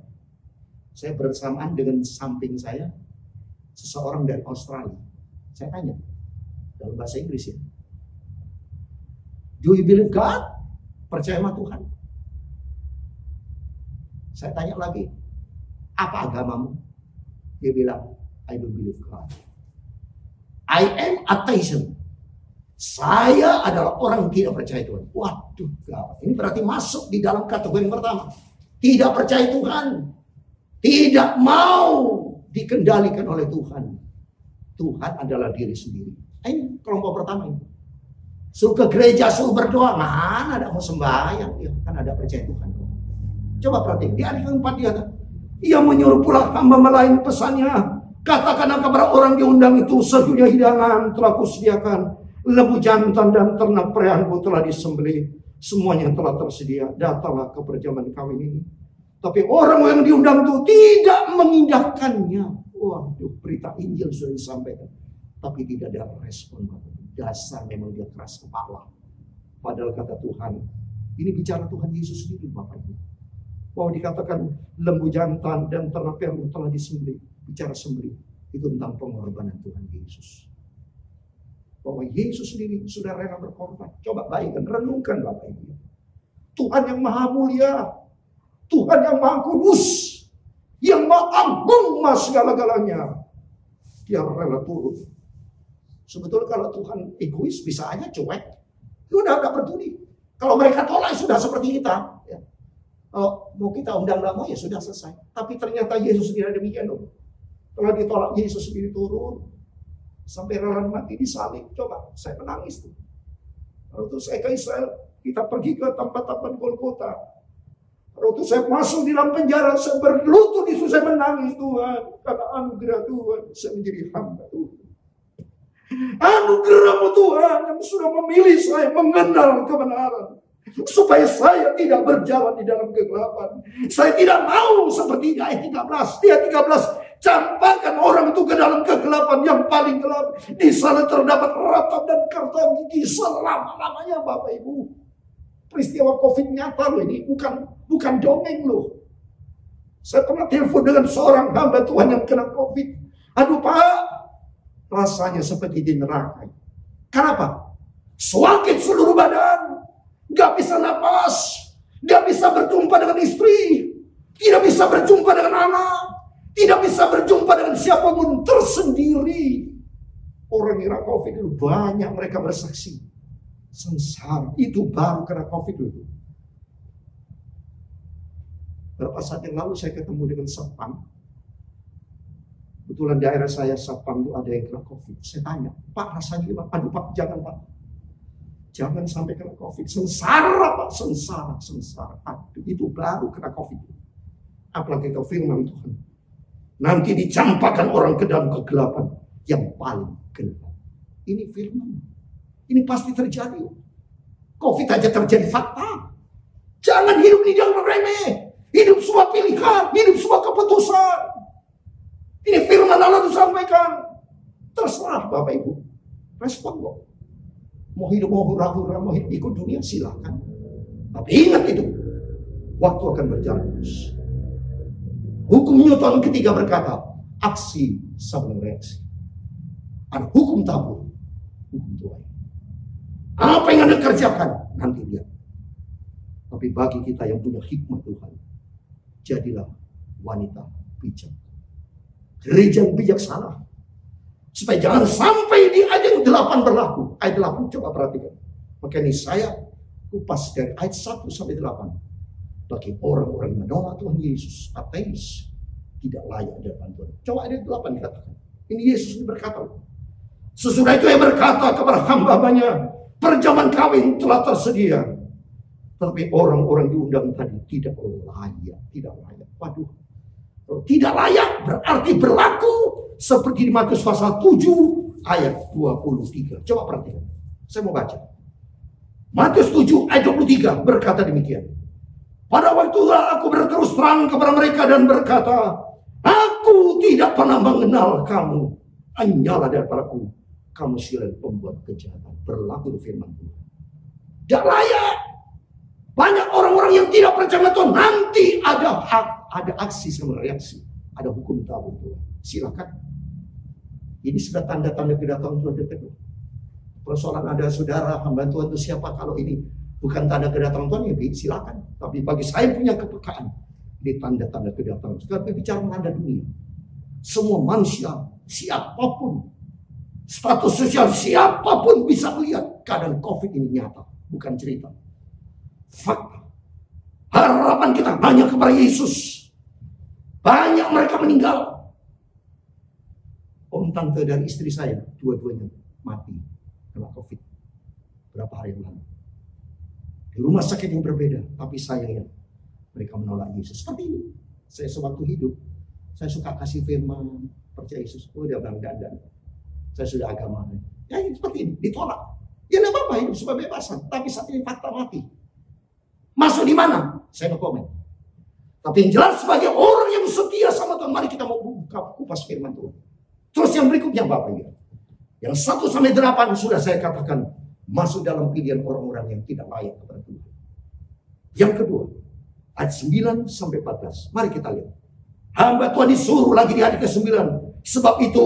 [SPEAKER 2] Saya bersamaan dengan samping saya seseorang dari Australia. Saya tanya dalam bahasa Inggris ya. Do you believe God? Percaya sama Tuhan? Saya tanya lagi, apa agamamu? Dia bilang, I don't believe God. I am atheist. Saya adalah orang yang tidak percaya Tuhan. Waduh, gawat. Ini berarti masuk di dalam kategori yang pertama. Tidak percaya Tuhan. Tidak mau dikendalikan oleh Tuhan. Tuhan adalah diri sendiri. Ini kelompok pertama ini. Suruh ke gereja, suruh berdoa. Mana ada mau sembahyang. Ya, kan ada percaya Tuhan. Coba perhatikan. Di ayat keempat dia kata, ia menyuruh pula hamba lain pesannya. Katakan kepada orang diundang itu, sesungguhnya hidangan telah kusediakan. Lembu jantan dan ternak perahanku telah disembelih. Semuanya telah tersedia. Datanglah ke perjamuan kawin ini. Tapi orang yang diundang itu tidak mengindahkannya. Waduh, berita Injil sudah disampaikan. Tapi tidak ada respon. Dasar memang dia keras kepala. Padahal kata Tuhan, ini bicara Tuhan Yesus sendiri Bapak Ibu. Bahwa dikatakan lembu jantan dan ternak perahanku telah disembelih. Bicara sembelih. Itu tentang pengorbanan Tuhan Yesus. Bahwa Yesus sendiri sudah rela berkorban. Coba bayangkan, renungkan Bapak Ibu. Tuhan yang maha mulia. Tuhan yang maha kudus. Yang maha agung mas segala-galanya. Dia rela turun. Sebetulnya kalau Tuhan egois bisa aja cuek. Udah gak peduli. Kalau mereka tolak sudah seperti kita. Ya. Mau kita undang mau ya sudah selesai. Tapi ternyata Yesus tidak demikian dong. Kalau ditolak Yesus sendiri turun. Sampai rela mati disalib. Coba saya menangis tuh. Waktu saya ke Israel. Kita pergi ke tempat-tempat Golgota. Waktu saya masuk di dalam penjara. Saya berlutut di situ. Saya menangis Tuhan. Karena anugerah Tuhan. Saya menjadi hamba Tuhan. Anugerah-Mu Tuhan yang sudah memilih saya mengenal kebenaran. Supaya saya tidak berjalan di dalam kegelapan. Saya tidak mau seperti ayat 13. Di ayat 13. Campakkan orang itu ke dalam kegelapan yang paling gelap. Di sana terdapat ratap dan kertas gigi selama-lamanya Bapak Ibu. Peristiwa COVID nyata loh ini. Bukan dongeng loh. Saya pernah telepon dengan seorang hamba Tuhan yang kena COVID. Aduh Pak. Rasanya seperti di neraka. Kenapa? Sakit seluruh badan. Gak bisa napas. Gak bisa berjumpa dengan istri. Tidak bisa berjumpa dengan anak. Tidak bisa berjumpa dengan siapapun. Tersendiri. Orang kena COVID itu banyak mereka bersaksi. Sengsara. Itu baru kena COVID itu. Beberapa saat yang lalu saya ketemu dengan Satpam. Kebetulan daerah saya Satpam itu ada yang kena COVID. Saya tanya, Pak rasanya gimana? Aduh Pak, jangan Pak. Jangan sampai kena COVID. Sengsara Pak, sengsara. Aduh, itu baru kena COVID. Apalagi itu firman Tuhan. Nanti dicampakkan orang ke dalam kegelapan yang paling gelap. Ini firman. Ini pasti terjadi. COVID aja terjadi fakta. Jangan hidup di dalam remeh. Hidup semua pilihan, hidup semua keputusan. Ini firman Allah disampaikan. Terserah Bapak Ibu. Respon kok. Mau hidup, mau hura-hura, mau hidup ikut dunia silakan. Tapi ingat itu. Waktu akan berjalan terus. Hukum Newton ketiga berkata. Aksi sebelum reaksi. Ada hukum tabur. Hukum tuai. Apa yang Anda kerjakan? Nanti lihat. Tapi bagi kita yang punya hikmah Tuhan. Jadilah wanita bijak. Gereja yang bijaksana. Supaya jangan sampai di ayat 8 berlaku. Ayat 8 coba perhatikan. Maka ini saya kupas dari ayat 1 sampai 8. Bagi orang-orang yang menolak Tuhan Yesus, ateis, tidak layak ada bantuan. Coba ayat 8 dikatakan. Ini Yesus berkata. Sesudah itu ia berkata kepada hamba-hambanya, perjamuan kawin telah tersedia. Tapi orang-orang diundang tadi tidak layak. Waduh. Tidak layak berarti berlaku seperti di Matius pasal 7 ayat 23. Coba perhatikan. Saya mau baca. Matius 7 ayat 23 berkata demikian. Pada waktu itu aku berterus terang kepada mereka dan berkata, aku tidak pernah mengenal kamu. Hanyalah daripadaku kamu sekalian pembuat kejahatan. Berlaku firman Tuhan. Tidak layak. Banyak orang-orang yang tidak percaya Tuhan. Nanti ada aksi sama reaksi. Ada hukum Taurat Tuhan. Silakan. Ini sudah tanda-tanda kedatangan Tuhan dekat. Persoalan ada saudara hamba Tuhan itu siapa? Kalau ini bukan tanda kedatangan Tuhan, ya silakan. Tapi bagi saya punya kepekaan. Ini tanda-tanda kedatangan. Sekarang bicara mengenai dunia. Semua manusia, siapapun, status sosial siapapun bisa melihat keadaan COVID ini nyata. Bukan cerita. Fakta. Harapan kita hanya kepada Yesus. Banyak mereka meninggal. Om tante dan istri saya, dua-duanya mati kena COVID berapa hari yang lalu. Di rumah sakit yang berbeda, tapi sayangnya mereka menolak Yesus. Seperti ini. Saya sewaktu hidup, saya suka kasih firman, percaya Yesus. Oh, dia bilang dandan. Saya sudah agama. Ya seperti ini, ditolak. Ya tidak apa-apa, hidup supaya bebasan. Tapi saat ini fakta mati. Masuk di mana? Saya no komen. Tapi yang jelas sebagai orang yang setia sama Tuhan, mari kita mau buka kupas firman Tuhan. Terus yang berikutnya Bapak Ibu. Yang 1 sampai 8 sudah saya katakan masuk dalam pilihan orang-orang yang tidak layak kepada Tuhan. Yang kedua, ayat 9 sampai 14. Mari kita lihat. Hamba Tuhan disuruh lagi di hari ke-9. Sebab itu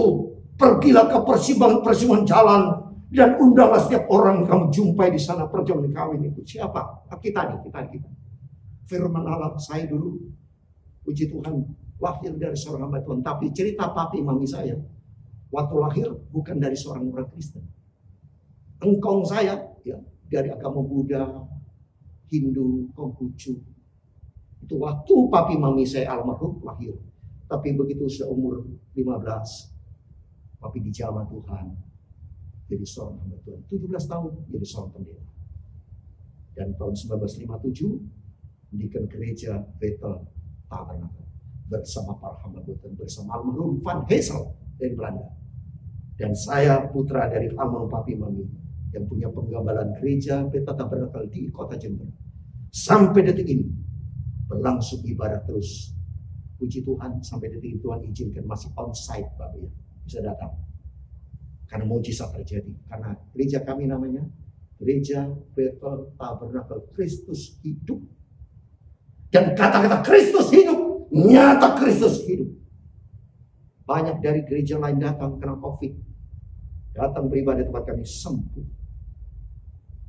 [SPEAKER 2] pergilah ke persimpangan jalan dan undanglah setiap orang kamu jumpai di sana perjamuan kawin itu. Siapa? Kita. Firman Allah saya dulu, puji Tuhan, lahir dari seorang hamba Tuhan. Tapi cerita papi mami saya, waktu lahir bukan dari seorang orang Kristen. Engkong saya ya dari agama Buddha, Hindu, Konghucu. Itu waktu papi mami saya almarhum lahir. Tapi begitu sudah umur 15, papi dijamah Tuhan. Jadi seorang hamba Tuhan. 17 tahun jadi seorang pendeta. Dan tahun 1957 mendirikan gereja Bethel Tabernakel bersama para hamba Tuhan, bersama almarhum Van Hessel dari Belanda. Dan saya putra dari almarhum papi mami yang punya penggambaran gereja Bethel Tabernakel di kota Jember. Sampai detik ini berlangsung ibadah terus. Puji Tuhan sampai detik ini Tuhan izinkan masih on-site Bapak ya. Bisa datang. Karena mujizat terjadi. Karena gereja kami namanya Gereja Bethel Tabernakel Kristus Hidup. Dan kata-kata Kristus hidup, nyata Kristus hidup. Banyak dari gereja lain datang kena COVID. Datang beribadah tempat kami sembuh.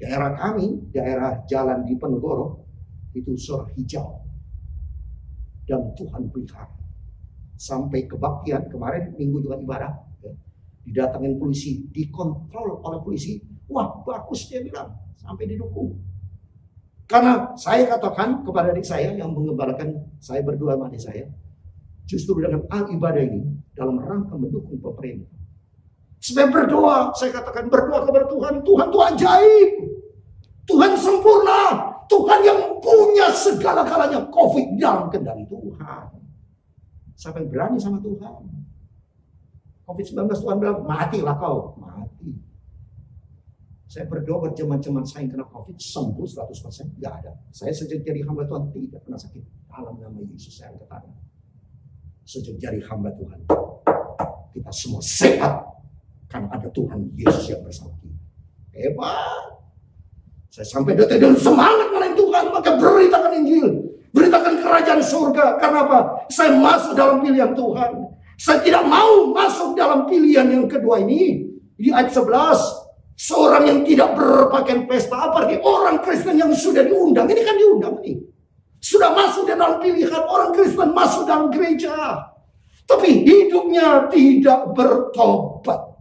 [SPEAKER 2] Daerah kami, daerah jalan di Penegoro, itu zona hijau. Dan Tuhan pelihara. Sampai kebaktian, kemarin minggu juga ibadah. Ya, didatangin polisi, dikontrol oleh polisi. Wah bagus dia bilang, sampai didukung. Karena saya katakan kepada adik saya yang mengembalakan saya berdua sama adik saya. Justru dengan ibadah ini dalam rangka mendukung pemerintah. Supaya berdoa, saya katakan berdoa kepada Tuhan. Tuhan itu ajaib. Tuhan sempurna. Tuhan yang punya segala-galanya. COVID dalam kendali Tuhan. Siapa yang berani sama Tuhan? COVID-19 Tuhan bilang, matilah kau. Mati. Saya berdoa buat teman-teman saya yang kena COVID sembuh 100%. Tidak ada. Saya sejak jadi hamba Tuhan tidak pernah sakit. Dalam nama Yesus saya angkat tangan. Sejak jadi hamba Tuhan, kita semua sehat. Karena ada Tuhan Yesus yang bersama kita. Hebat. Saya sampai detik dan semangat melayani Tuhan. Maka beritakan Injil. Beritakan kerajaan surga. Karena apa? Saya masuk dalam pilihan Tuhan. Saya tidak mau masuk dalam pilihan yang kedua ini. Di ayat 11. Seorang yang tidak berpakaian pesta, apalagi orang Kristen yang sudah diundang. Ini kan diundang nih. Sudah masuk dalam pilihan orang Kristen masuk dalam gereja. Tapi hidupnya tidak bertobat.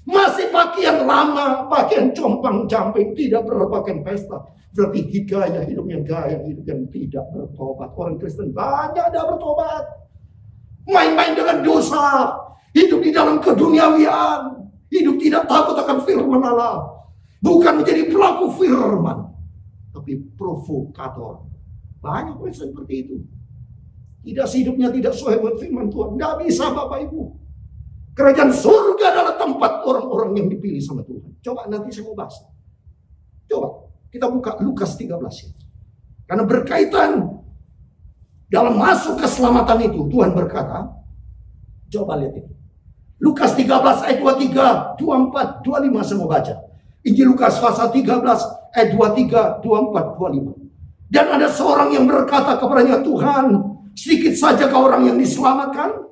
[SPEAKER 2] Masih pakaian lama, pakaian compang-camping, tidak berpakaian pesta. Berarti gaya hidupnya gaya hidup yang tidak bertobat. Orang Kristen banyak ada bertobat. Main-main dengan dosa, hidup di dalam keduniawian, hidup tidak takut akan firman Allah. Bukan menjadi pelaku firman, tapi provokator. Banyak Kristen seperti itu. Tidak hidupnya tidak sesuai dengan firman Tuhan. Tidak bisa Bapak Ibu. Kerajaan surga adalah tempat orang-orang yang dipilih sama Tuhan. Coba nanti saya mau bahas. Coba kita buka Lukas 13 ya. Karena berkaitan dalam masuk keselamatan itu Tuhan berkata, coba lihat ini. Lukas 13 ayat 23, 24, 25 saya mau baca. Injil Lukas pasal 13 ayat 23, 24, 25. Dan ada seorang yang berkata kepadanya, Tuhan, sedikit saja kau orang yang diselamatkan?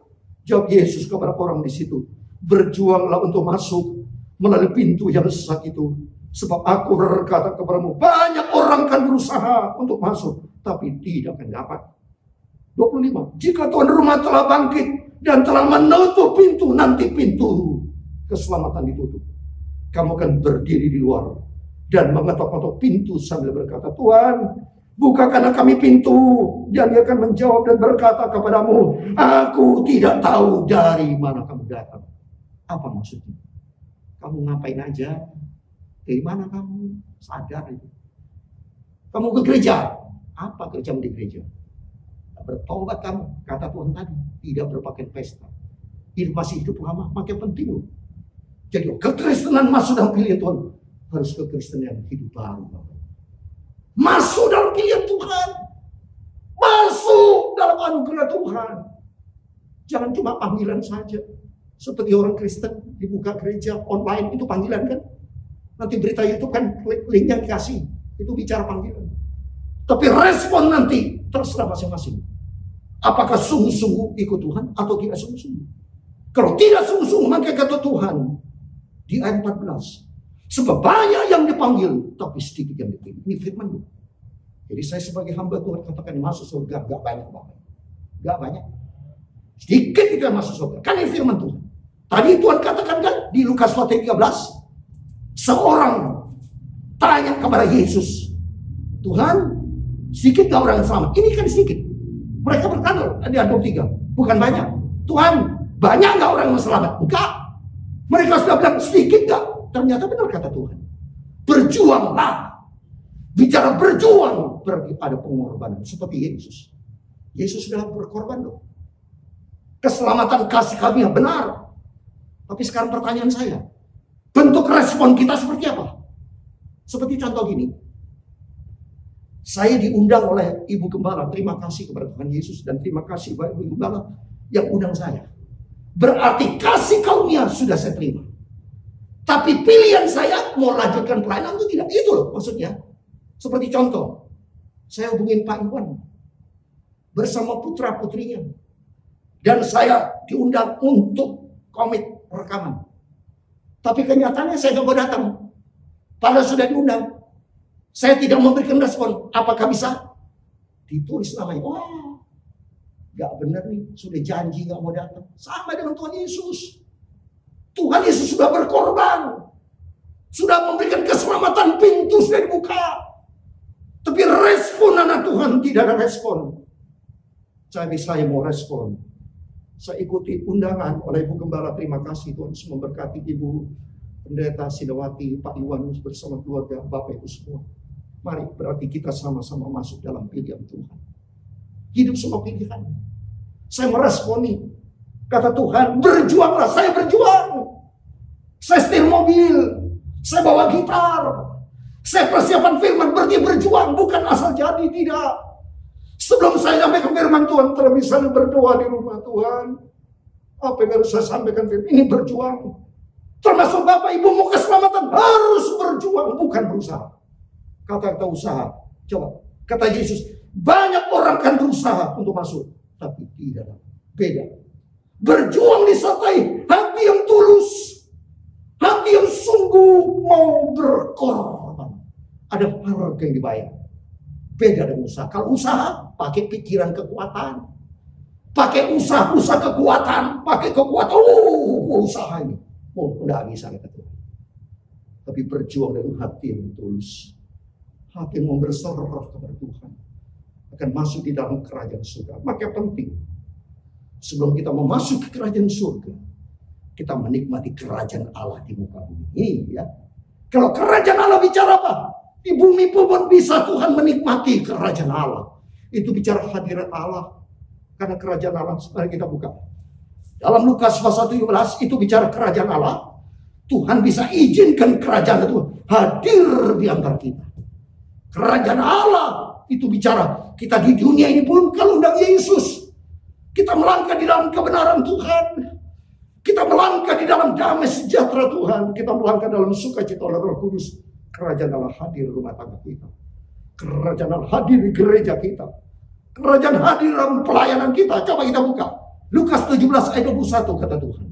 [SPEAKER 2] Jawab Yesus kepada orang di situ, berjuanglah untuk masuk melalui pintu yang sesak itu. Sebab aku berkata kepadamu, banyak orang akan berusaha untuk masuk, tapi tidak akan dapat. 25. Jika tuan rumah telah bangkit dan telah menutup pintu, nanti pintu keselamatan ditutup. Kamu akan berdiri di luar dan mengetok-ketok pintu sambil berkata, Tuhan, bukakanlah kami pintu. Dan dia akan menjawab dan berkata kepadamu, aku tidak tahu dari mana kamu datang. Apa maksudnya? Kamu ngapain aja? Dari mana kamu? Sadar itu. Kamu ke gereja. Apa kerjamu di gereja? Bertobat kamu, kata Tuhan tadi. Tidak berpakaian pesta. Hidup masih hidup lama, makin penting loh. Jadi kekristenan masuk dalam pilihan Tuhan. Harus kekristenan hidup baru. Masuk dalam pilihan Tuhan. Masuk dalam anugerah Tuhan. Jangan cuma panggilan saja. Seperti orang Kristen dibuka gereja online, itu panggilan kan? Nanti berita YouTube kan linknya dikasih. Itu bicara panggilan. Tapi respon nanti terserah masing-masing. Apakah sungguh-sungguh ikut Tuhan atau tidak sungguh-sungguh? Kalau tidak sungguh-sungguh, maka kata Tuhan di ayat 14. Sebab banyak yang dipanggil, tapi sedikit yang dipilih. Ini firman Tuhan. Jadi saya sebagai hamba Tuhan katakan masuk surga gak banyak Bapak. Gak banyak. Sedikit itu yang masuk surga. Kan ini firman Tuhan. Tadi Tuhan katakan kan di Lukas 13. Seorang tanya kepada Yesus. Tuhan, sedikit gak orang selamat? Ini kan sedikit. Mereka berkata di ayat 23. Bukan banyak. Tuhan, banyak gak orang yang selamat? Enggak. Mereka sudah bilang sedikit gak? Ternyata benar kata Tuhan. Berjuanglah. Bicara berjuang berarti ada pengorbanan seperti Yesus. Yesus sudah berkorban loh. Keselamatan kasih kami benar. Tapi sekarang pertanyaan saya, bentuk respon kita seperti apa? Seperti contoh gini. Saya diundang oleh Ibu Gembala. Terima kasih kepada Tuhan Yesus dan terima kasih kepada Ibu Gembala yang undang saya. Berarti kasih karunia sudah saya terima. Tapi pilihan saya mau lanjutkan pelayanan atau tidak. Itu loh maksudnya. Seperti contoh, saya hubungin Pak Iwan bersama putra-putrinya. Dan saya diundang untuk komit rekaman. Tapi kenyataannya saya nggak mau datang. Padahal sudah diundang. Saya tidak memberikan respon. Apakah bisa? Ditulis namanya. Wah, nggak benar nih. Sudah janji nggak mau datang. Sama dengan Tuhan Yesus. Tuhan Yesus sudah berkorban. Sudah memberikan keselamatan, pintu sudah dibuka. Tapi respon anak Tuhan tidak ada respon. Saya mau respon. Saya ikuti undangan oleh Ibu Gembala. Terima kasih Tuhan memberkati Ibu Pendeta Sidawati, Pak Iwan bersama keluarga, Bapak Ibu semua. Mari berarti kita sama-sama masuk dalam pilihan Tuhan. Hidup semua pilihan. Saya meresponi. Kata Tuhan, berjuanglah. Saya berjuang. Saya setir mobil. Saya bawa gitar. Saya persiapan firman, berarti berjuang, bukan asal jadi, tidak. Sebelum saya sampai ke firman Tuhan, terlebih saya berdoa di rumah Tuhan. Apa yang harus saya sampaikan firman? Ini berjuang. Termasuk Bapak Ibu mau keselamatan, harus berjuang, bukan berusaha. Kata-kata usaha, coba. Kata Yesus, banyak orang kan berusaha untuk masuk, tapi tidak. Beda. Berjuang disertai hati yang tulus. Hati yang sungguh mau berkorban. Ada harga yang dibayar. Beda dengan usaha. Kalau usaha, pakai pikiran kekuatan. Pakai usaha kekuatan. Pakai kekuatan. Usaha ini. Tidak bisa kata Tuhan. Tapi berjuang dengan hati yang tulus, hati yang berserah kepada Tuhan, akan masuk di dalam kerajaan surga. Maka penting, sebelum kita memasuki kerajaan surga, kita menikmati kerajaan Allah di muka bumi. Ya. Kalau kerajaan Allah bicara apa? Di bumi pun bisa Tuhan menikmati kerajaan Allah. Itu bicara hadirat Allah. Karena kerajaan Allah, mari kita buka. Dalam Lukas pasal 17 itu bicara kerajaan Allah. Tuhan bisa izinkan kerajaan itu hadir di antara kita. Kerajaan Allah itu bicara kita di dunia ini pun kalau undang Yesus. Kita melangkah di dalam kebenaran Tuhan. Kita melangkah di dalam damai sejahtera Tuhan. Kita melangkah dalam sukacita oleh Roh Kudus. Kerajaan Allah hadir di rumah tangga kita. Kerajaan Allah hadir di gereja kita. Kerajaan hadir dalam pelayanan kita. Coba kita buka. Lukas 17 ayat 21 kata Tuhan.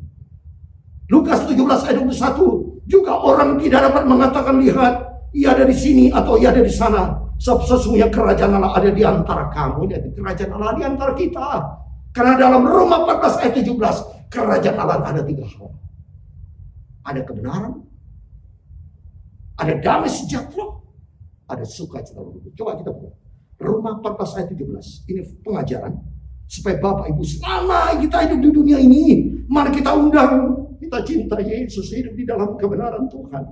[SPEAKER 2] Lukas 17 ayat 21. Juga orang tidak dapat mengatakan, lihat, ia ada di sini atau ia ada di sana. Sesungguhnya kerajaan Allah ada di antara kamu. Jadi kerajaan Allah di antara kita. Karena dalam Roma 14 ayat 17. Kerajaan Allah ada 3 hal. Ada kebenaran. Ada damai sejahtera. Ada sukacita. Coba kita buka. Roma 14 ayat 17. Ini pengajaran. Supaya Bapak Ibu selama kita hidup di dunia ini. Mari kita undang. Kita cinta Yesus, hidup di dalam kebenaran Tuhan.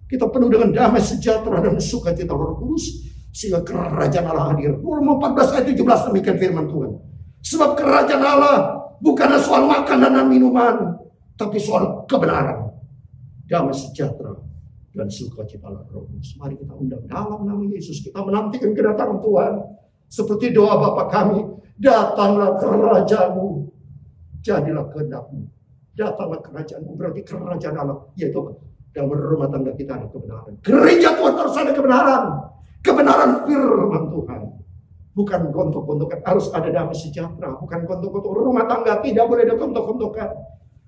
[SPEAKER 2] Kita penuh dengan damai sejahtera dan sukacita Roh Kudus. Sehingga kerajaan Allah hadir. Roma 14 ayat 17 demikian firman Tuhan. Sebab kerajaan Allah bukanlah soal makanan dan minuman. Tapi soal kebenaran. Damai sejahtera dan sukacita Roh Kudus. Mari kita undang dalam nama Yesus. Kita menantikan kedatangan Tuhan. Seperti doa Bapa kami. Datanglah kerajaan-Mu. Jadilah kehendak-Mu. Datanglah kerajaan-Mu. Berarti kerajaan Allah. Yaitu dalam rumah tangga kita ada kebenaran. Gereja Tuhan harus ada kebenaran. Kebenaran firman Tuhan. Bukan gontok-gontokan. Harus ada damai sejahtera. Bukan gontok-gontok. Rumah tangga tidak boleh ada gontok-gontokan.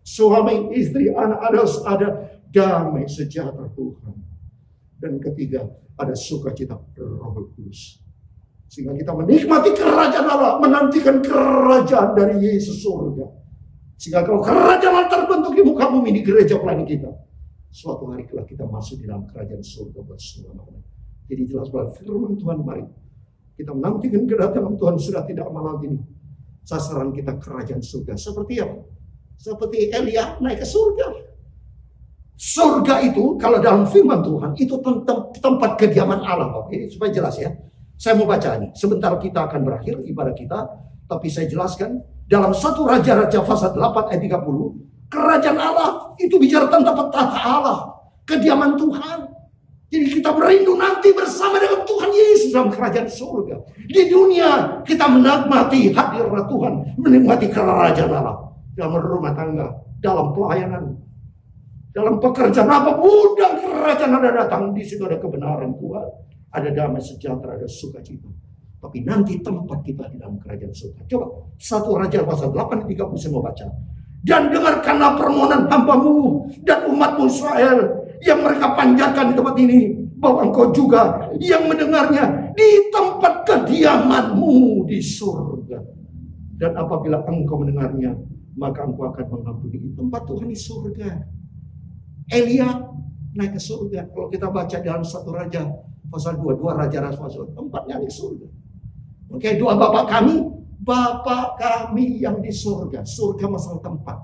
[SPEAKER 2] Suami, istri, anak harus ada damai sejahtera Tuhan. Dan ketiga, ada sukacita Roh Kudus. Sehingga kita menikmati kerajaan Allah. Menantikan kerajaan dari Yesus surga. Sehingga kalau kerajaan Allah terbentuk di muka bumi di gereja pelayanan kita. Suatu hari kelak kita masuk di dalam kerajaan surga bersama-sama. Jadi jelas bahwa firman Tuhan mari. Kita menantikan kedatangan Tuhan sudah tidak lama lagi nih. Sasaran kita kerajaan surga. Seperti apa? Seperti Elia naik ke surga. Surga itu kalau dalam firman Tuhan itu tempat kediaman Allah. Oke, supaya jelas ya. Saya mau baca ini. Sebentar kita akan berakhir ibadah kita. Tapi saya jelaskan. Dalam 1 Raja-Raja pasal 8 ayat 30. Kerajaan Allah itu bicara tentang tata Allah. Kediaman Tuhan. Jadi kita merindu nanti bersama dengan Tuhan Yesus dalam kerajaan surga. Di dunia kita menikmati hadirat Tuhan. Menikmati kerajaan Allah. Dalam rumah tangga. Dalam pelayanan. Dalam pekerjaan apapun dan kerajaan Allah datang. Di situ ada kebenaran Tuhan. Ada damai sejahtera, ada sukacita. Tapi nanti tempat kita di dalam kerajaan surga. Coba 1 Raja pasal 8 ayat 30 saya mau baca. Dan dengarkanlah permohonan hamba-Mu dan umat-Mu Israel yang mereka panjatkan di tempat ini. Bahwa Engkau juga yang mendengarnya di tempat kediaman-Mu di surga. Dan apabila Engkau mendengarnya, maka Engkau akan mengampuni. Tempat Tuhan di surga. Elia naik ke surga. Kalau kita baca dalam 1 Raja pasal 2 Raja-Raja pasal tempatnya di surga. Oke, doa Bapa kami yang di surga. Surga masalah tempat.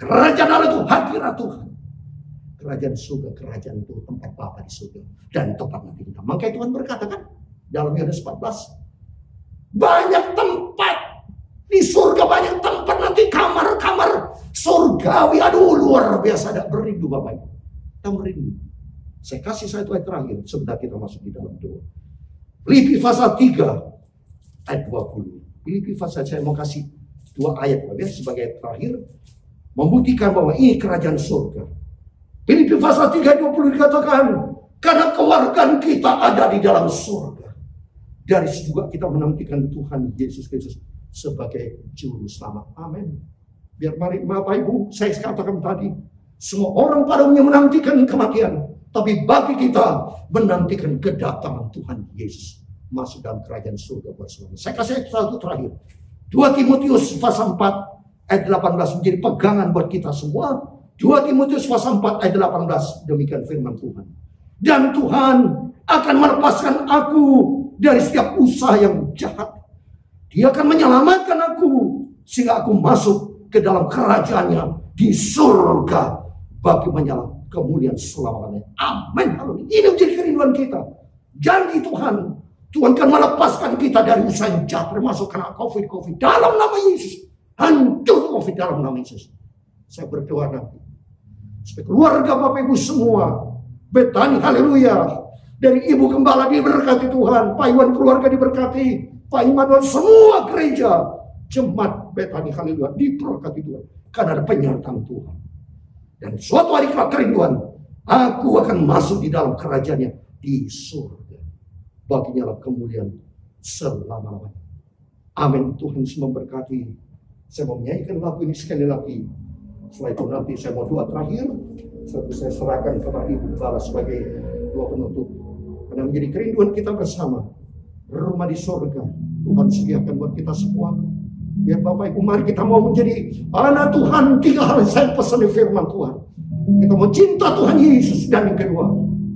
[SPEAKER 2] Kerajaan Allah itu hadirat Tuhan. Kerajaan surga, kerajaan itu tempat Bapa di surga. Dan tempat nanti kita. Makanya Tuhan berkata kan dalam Yohanes 14. Banyak tempat. Di surga banyak tempat nanti kamar-kamar surgawi. Aduh luar biasa. Ada berindu Bapak Ibu. Kita merindu. Saya kasih satu ayat terakhir. Sebentar kita masuk di dalam doa. Filipi pasal 3 ayat 20. Filipi pasal saya mau kasih 2 ayat sebagai ayat terakhir. Membuktikan bahwa ini kerajaan surga. Filipi pasal 3 ayat 20 dikatakan. Karena keluargaan kita ada di dalam surga. Dari situ juga kita menantikan Tuhan Yesus Kristus sebagai juru selamat. Amin. Biar mari Bapak Ibu saya katakan tadi. Semua orang pada umumnya menantikan kematian. Tapi bagi kita menantikan kedatangan Tuhan Yesus masuk dalam kerajaan surga bersama. Saya kasih satu terakhir. 2 Timotius pasal 4 ayat 18 menjadi pegangan buat kita semua. 2 Timotius pasal 4 ayat 18, demikian firman Tuhan. Dan Tuhan akan melepaskan aku dari setiap usaha yang jahat. Dia akan menyelamatkan aku sehingga aku masuk ke dalam kerajaannya di surga bagi menyala kemuliaan selama-lamanya. Amin. Ini menjadi kerinduan kita. Janji Tuhan, Tuhan akan melepaskan kita dari usaha yang jahat, termasuk karena COVID dalam nama Yesus. Hancur COVID dalam nama Yesus. Saya berdoa nanti supaya keluarga Bapak Ibu semua, Betani, haleluya, dari Ibu Gembala diberkati Tuhan, Pak Iwan keluarga diberkati, Pak Imanuel, semua gereja jemaat Betani, haleluya, diberkati Tuhan karena ada penyertaan Tuhan. Dan suatu hari kelak kerinduan, aku akan masuk di dalam kerajaannya di surga. Baginya lah kemuliaan selama-lamanya. Amin. Tuhan semua memberkati. Saya mau menyanyikan lagu ini sekali lagi. Setelah itu nanti saya mau doa terakhir. Saya serahkan kepada Ibu Gembala sebagai doa penutup. Karena menjadi kerinduan kita bersama. Rumah di surga Tuhan sediakan buat kita semua. Biar Bapak Ibu, mari kita mau menjadi anak Tuhan. 3 hal yang saya pesan di firman Tuhan. Kita mau cinta Tuhan Yesus. Dan yang kedua,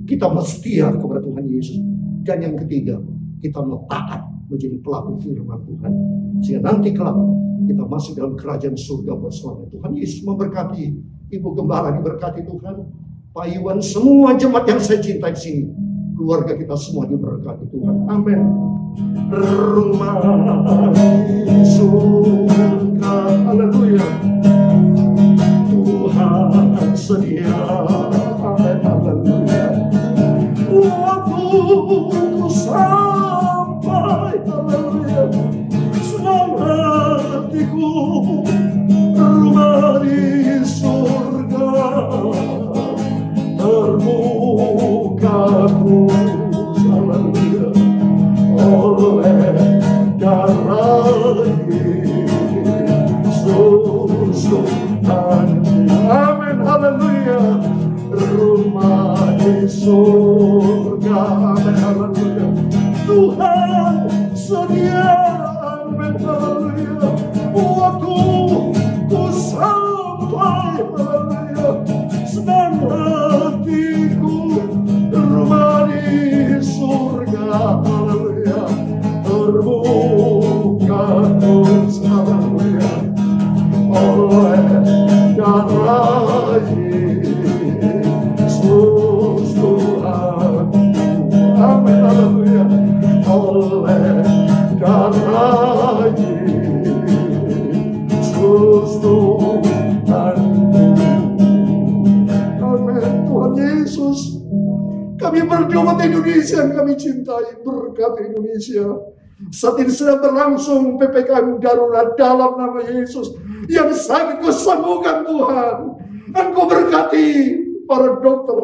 [SPEAKER 2] kita mau setia kepada Tuhan Yesus. Dan yang ketiga, kita mau taat menjadi pelaku firman Tuhan. Sehingga nanti kelak kita masuk dalam kerajaan surga bersama. Tuhan Yesus memberkati. Ibu Gembala diberkati Tuhan. Pak Iwan, semua jemaat yang saya cintai di sini. Keluarga kita semua diberkati Tuhan. Amin. Rumah di surga, haleluya, Tuhan sedia. Amin, haleluya. Waktu ku sampai, haleluya, senang hatiku, rumah di surga terbukaku, haleluya, oleh darah Yesus Tuhan. Amin, haleluya. Rumah di surga, amin, haleluya, Tuhan sedia. Amin, haleluya. Waktu ku sampai, haleluya, senang hatiku, rumah di surga, haleluya, terbuka terus, haleluya, oleh darah Yesus Tuhan. Amin, haleluya, oleh darah Yesus Tuhan. Amin. Tuhan Yesus, kami berdoa buat Indonesia yang kami cintai. Berkati Indonesia. Saat ini sedang berlangsung PPKM darurat dalam nama Yesus. Yang sakit Kau sembuhkan Tuhan. Engkau berkati para dokter,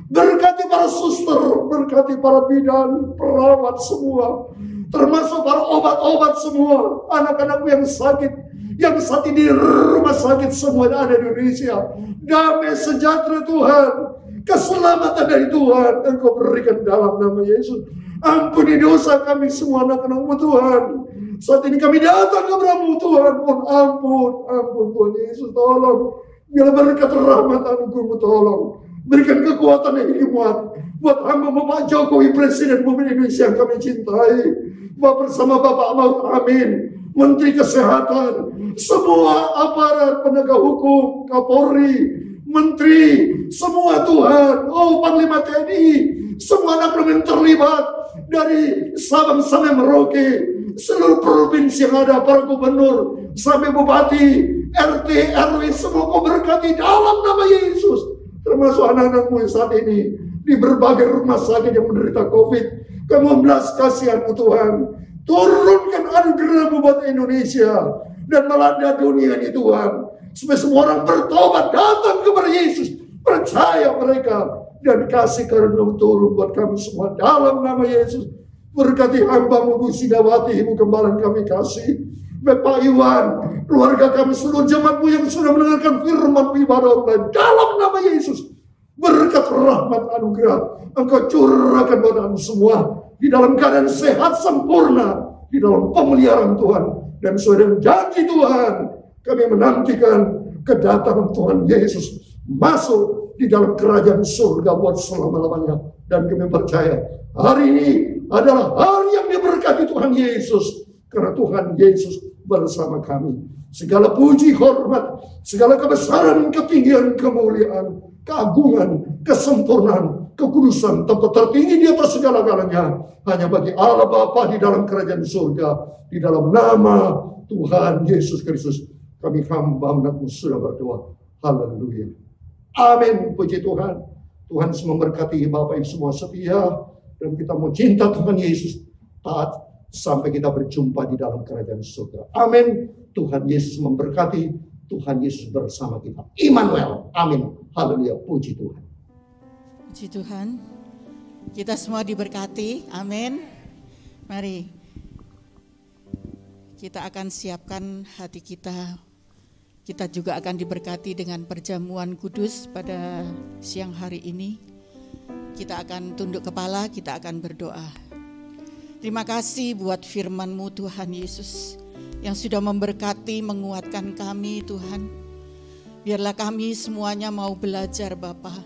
[SPEAKER 2] berkati para suster, berkati para bidan, perawat semua, termasuk para obat-obat semua, anak-anakmu yang sakit, yang saat ini di rumah sakit semua ada di Indonesia. Damai sejahtera Tuhan, keselamatan dari Tuhan Engkau berikan dalam nama Yesus. Ampuni dosa kami semua anak-anak-Mu Tuhan. Saat ini kami datang kepada-Mu Tuhan. Ampun Tuhan Yesus, tolong. Bila berkat rahmat anugerah-Mu tolong. Berikan kekuatan yang hikmat buat hamba-Mu Pak Jokowi, Presiden Republik Indonesia yang kami cintai. Bersama Bapak Mahfud Amin, Menteri Kesehatan, semua aparat penegak hukum, Kapolri, Menteri, semua Tuhan, Panglima TNI, semua anak yang terlibat dari Sabang sampai Merauke, seluruh provinsi yang ada, para gubernur sampai bupati, RT, RW, semua Kau berkati dalam nama Yesus. Termasuk anak-anakmu yang saat ini di berbagai rumah sakit yang menderita COVID. Kami membelas kasihan-Mu Tuhan. Turunkan anugerah-Mu buat Indonesia dan melanda dunia ini Tuhan. Supaya semua orang bertobat, datang kepada Yesus, percaya mereka, dan kasih karunia-Mu turun buat kami semua dalam nama Yesus. Berkati hamba-Mu Bu Sidawati, Ibu Gembala kami kasih, Bapak Iwan, keluarga kami, seluruh jemaat-Mu yang sudah mendengarkan firman ibadah online dalam nama Yesus. Berkat rahmat anugerah Engkau curahkan buat kami semua di dalam keadaan sehat sempurna, di dalam pemeliharaan Tuhan, dan sesuai dengan janji Tuhan kami menantikan kedatangan Tuhan Yesus masuk di dalam kerajaan surga buat selama-lamanya. Dan kami percaya hari ini adalah hari yang diberkati Tuhan Yesus, karena Tuhan Yesus bersama kami. Segala puji, hormat, segala kebesaran, ketinggian, kemuliaan, keagungan, kesempurnaan, kekudusan, tempat tertinggi di atas segala-galanya hanya bagi Allah Bapa di dalam kerajaan surga. Di dalam nama Tuhan Yesus Kristus kami hamba anakmu sudah berdoa. Haleluya. Amin. Puji Tuhan. Tuhan memberkati Bapak Ibu semua setia, dan kita mau cinta Tuhan Yesus, taat sampai kita berjumpa di dalam kerajaan surga. Amin. Tuhan Yesus memberkati. Tuhan Yesus bersama kita. Immanuel. Amin. Haleluya. Puji Tuhan.
[SPEAKER 3] Puji Tuhan. Kita semua diberkati. Amin. Mari kita akan siapkan hati kita. Kita juga akan diberkati dengan perjamuan kudus pada siang hari ini. Kita akan tunduk kepala, kita akan berdoa. Terima kasih buat firman-Mu Tuhan Yesus, yang sudah memberkati, menguatkan kami Tuhan. Biarlah kami semuanya mau belajar Bapa.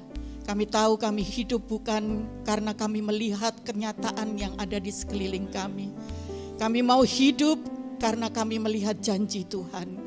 [SPEAKER 3] Kami tahu kami hidup bukan karena kami melihat kenyataan yang ada di sekeliling kami. Kami mau hidup karena kami melihat janji Tuhan.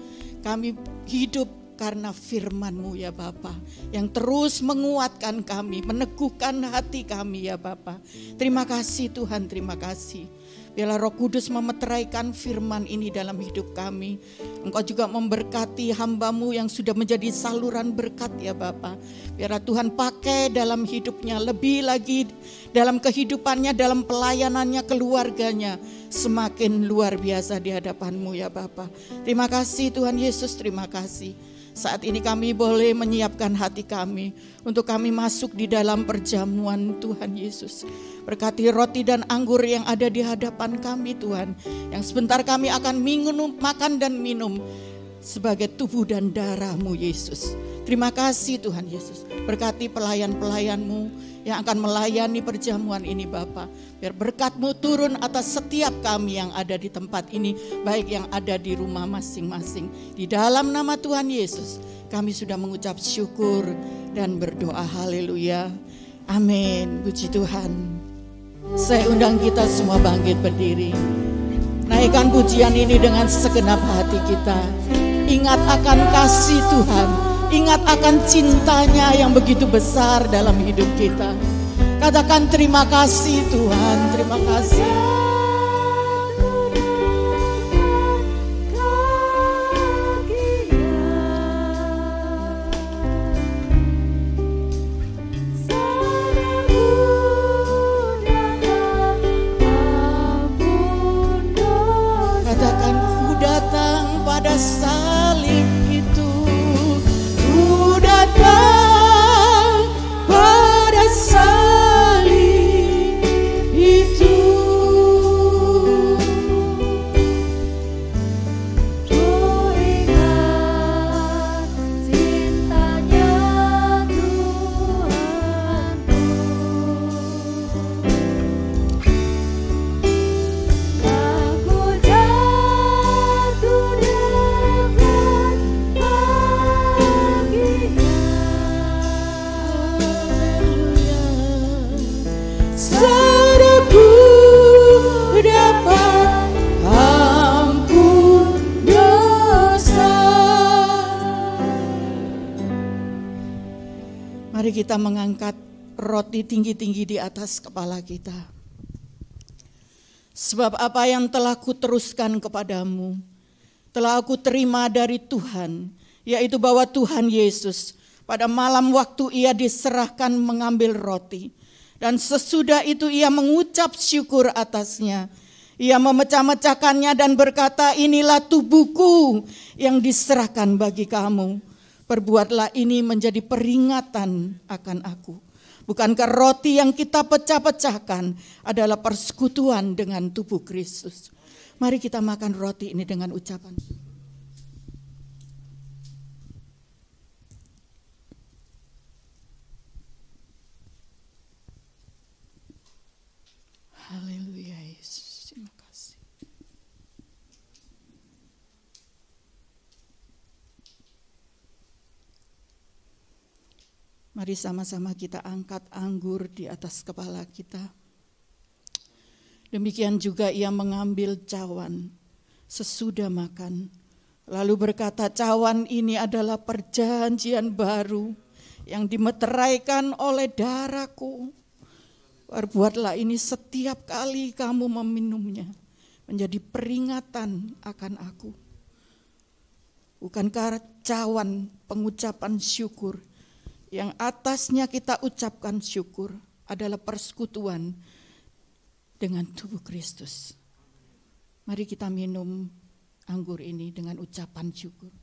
[SPEAKER 3] Kami hidup karena firman-Mu ya Bapa, yang terus menguatkan kami, meneguhkan hati kami ya Bapa. Terima kasih Tuhan, terima kasih. Biarlah Roh Kudus memeteraikan firman ini dalam hidup kami. Engkau juga memberkati hamba-Mu yang sudah menjadi saluran berkat ya Bapa. Biarlah Tuhan pakai dalam hidupnya, lebih lagi dalam kehidupannya, dalam pelayanannya, keluarganya, semakin luar biasa di hadapan-Mu ya Bapa. Terima kasih Tuhan Yesus, terima kasih. Saat ini kami boleh menyiapkan hati kami untuk kami masuk di dalam perjamuan Tuhan Yesus. Berkati roti dan anggur yang ada di hadapan kami Tuhan, yang sebentar kami akan makan dan minum sebagai tubuh dan darah-Mu Yesus. Terima kasih Tuhan Yesus. Berkati pelayan-pelayan-Mu yang akan melayani perjamuan ini Bapa. Biar berkat-Mu turun atas setiap kami yang ada di tempat ini, baik yang ada di rumah masing-masing. Di dalam nama Tuhan Yesus kami sudah mengucap syukur dan berdoa. Haleluya. Amin. Puji Tuhan. Saya undang kita semua bangkit berdiri. Naikkan pujian ini dengan segenap hati kita. Ingat akan kasih Tuhan. Ingat akan cintanya yang begitu besar dalam hidup kita. Katakan terima kasih Tuhan, terima kasih. Katakan ku datang pada salib itu. Datang pada salib itu. Ku ingat cintanya Tuhanku. Aku jatuh dekat Sadaku dapat ampun dosa. Mari kita mengangkat roti tinggi-tinggi di atas kepala kita. Sebab apa yang telah kuteruskan kepadamu, telah aku terima dari Tuhan, yaitu bahwa Tuhan Yesus pada malam waktu ia diserahkan mengambil roti. Dan sesudah itu ia mengucap syukur atasnya. Ia memecah-mecahkannya dan berkata, inilah tubuhku yang diserahkan bagi kamu. Perbuatlah ini menjadi peringatan akan aku. Bukankah roti yang kita pecah-pecahkan adalah persekutuan dengan tubuh Kristus? Mari kita makan roti ini dengan ucapan. Haleluya Yesus, terima kasih. Mari sama-sama kita angkat anggur di atas kepala kita. Demikian juga ia mengambil cawan sesudah makan. Lalu berkata, cawan ini adalah perjanjian baru yang dimeteraikan oleh darahku. Perbuatlah ini setiap kali kamu meminumnya, menjadi peringatan akan aku. Bukankah cawan pengucapan syukur yang atasnya kita ucapkan syukur adalah persekutuan dengan tubuh Kristus? Mari kita minum anggur ini dengan ucapan syukur.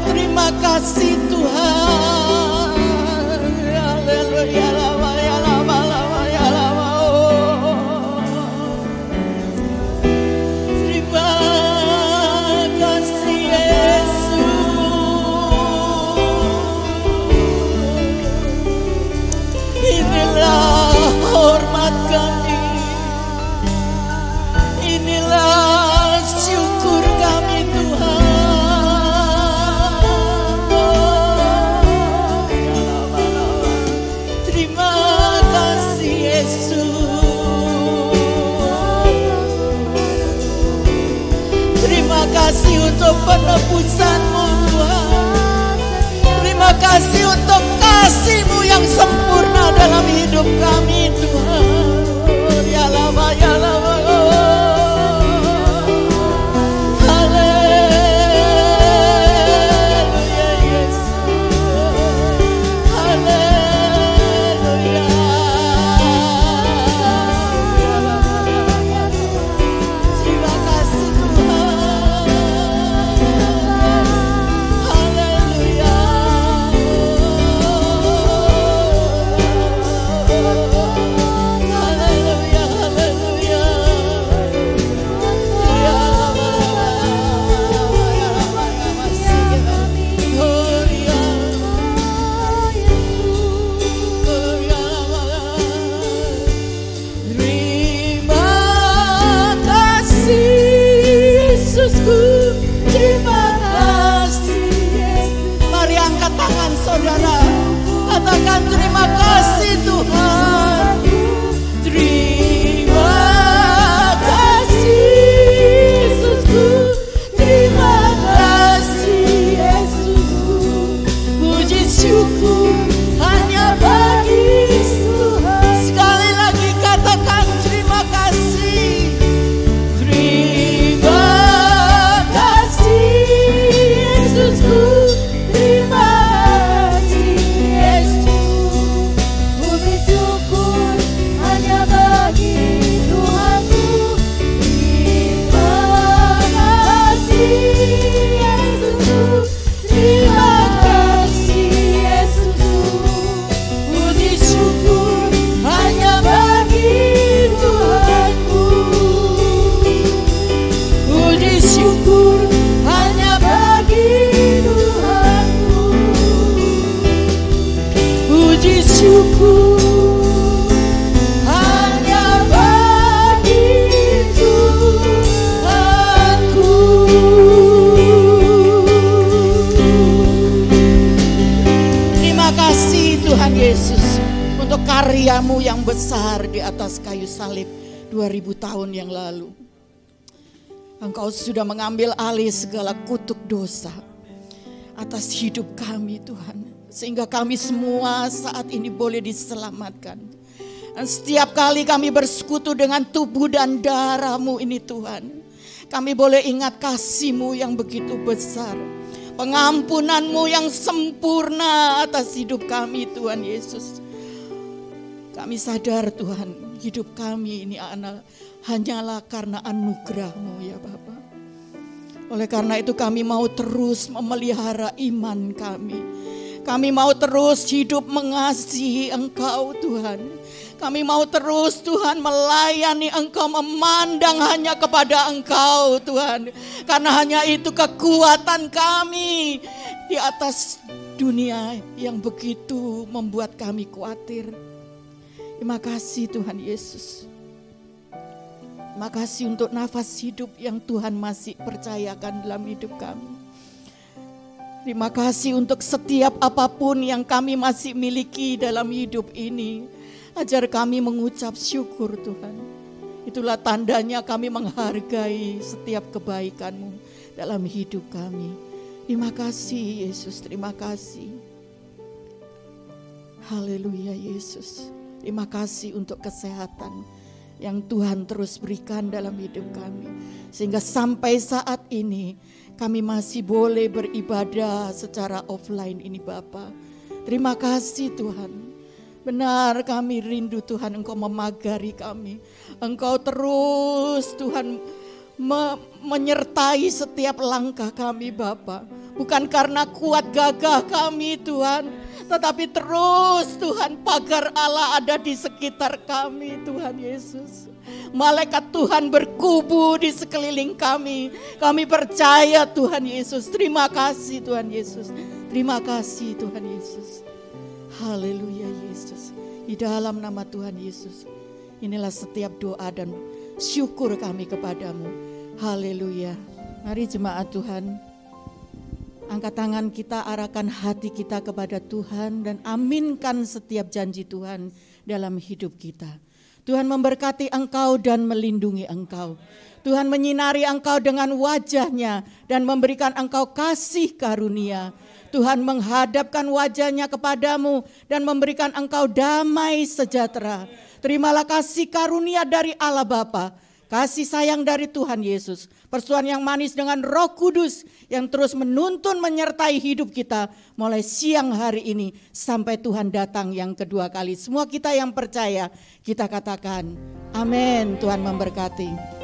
[SPEAKER 4] Terima kasih Tuhan. Haleluya, lama ya lama, lama ya lama. Terima kasih Yesus. Inilah hormat kami. Inilah syukur kami Tuhan. Terima kasih untuk penebusan-Mu Tuhan. Terima kasih untuk kasih-Mu yang sempurna dalam hidup kami Tuhan. Ya lama, ya lama. Haleluya Yesus. Haleluya. Terima kasih Tuhan. Haleluya. Haleluya, haleluya. Terima kasih Yesusku. Terima kasih Yesus. Mari angkat tangan saudara. Katakan terima kasih Tuhan. Terima kasih Yesusku. Terima kasih Yesusku. Puji syukur hanya bagi Tuhan. Sekali lagi katakan terima kasih. Terima kasih Yesusku. Terima kasih Yesus. Puji syukur hanya bagi Tuhanku. Terima kasih Yesusku. Terima kasih Yesusku. Puji syukur hanya bagi Tuhanku. Puji syukur hanya bagi Tuhanku. Puji syukur hanya bagi Tuhanku. Terima kasih Tuhan Yesus untuk karya-Mu yang besar di atas kayu salib 2000 tahun yang lalu. Engkau sudah mengambil alih segala kutuk dosa atas hidup kami Tuhan. Sehingga kami semua saat ini boleh diselamatkan. Dan setiap kali kami bersekutu dengan tubuh dan darah-Mu ini Tuhan, kami boleh ingat kasih-Mu yang begitu besar. pengampunan-Mu yang sempurna atas hidup kami Tuhan Yesus. Kami sadar Tuhan, hidup kami ini hanyalah karena anugerah-Mu ya Bapa. Oleh karena itu kami mau terus memelihara iman kami. Kami mau terus hidup mengasihi Engkau Tuhan. Kami mau terus Tuhan melayani Engkau, memandang hanya kepada Engkau Tuhan. Karena hanya itu kekuatan kami di atas dunia yang begitu membuat kami khawatir. Terima kasih Tuhan Yesus. Terima kasih untuk nafas hidup yang Tuhan masih percayakan dalam hidup kami. Terima kasih untuk setiap apapun yang kami masih miliki dalam hidup ini. Ajar kami mengucap syukur Tuhan. Itulah tandanya kami menghargai setiap kebaikan-Mu dalam hidup kami. Terima kasih Yesus, terima kasih. Haleluya Yesus. Terima kasih untuk kesehatan yang Tuhan terus berikan dalam hidup kami. Sehingga sampai saat ini kami masih boleh beribadah secara offline ini Bapa. Terima kasih Tuhan. Benar kami rindu Tuhan Engkau memagari kami. Engkau terus Tuhan menyertai setiap langkah kami Bapa. Bukan karena kuat gagah kami Tuhan, tetapi terus Tuhan pagar Allah ada di sekitar kami Tuhan Yesus. Malaikat Tuhan berkubu di sekeliling kami. Kami percaya Tuhan Yesus. Terima kasih Tuhan Yesus. Terima kasih Tuhan Yesus. Haleluya Yesus. Di dalam nama Tuhan Yesus. Inilah setiap doa dan syukur kami kepadamu. Haleluya. Mari jemaat Tuhan. Angkat tangan kita, arahkan hati kita kepada Tuhan dan aminkan setiap janji Tuhan dalam hidup kita. Tuhan memberkati engkau dan melindungi engkau. Tuhan menyinari engkau dengan wajah-Nya dan memberikan engkau kasih karunia. Tuhan menghadapkan wajah-Nya kepadamu dan memberikan engkau damai sejahtera. Terimalah kasih karunia dari Allah Bapa, kasih sayang dari Tuhan Yesus, persoalan yang manis dengan Roh Kudus yang terus menuntun menyertai hidup kita mulai siang hari ini sampai Tuhan datang yang kedua kali. Semua kita yang percaya, kita katakan amin. Tuhan memberkati.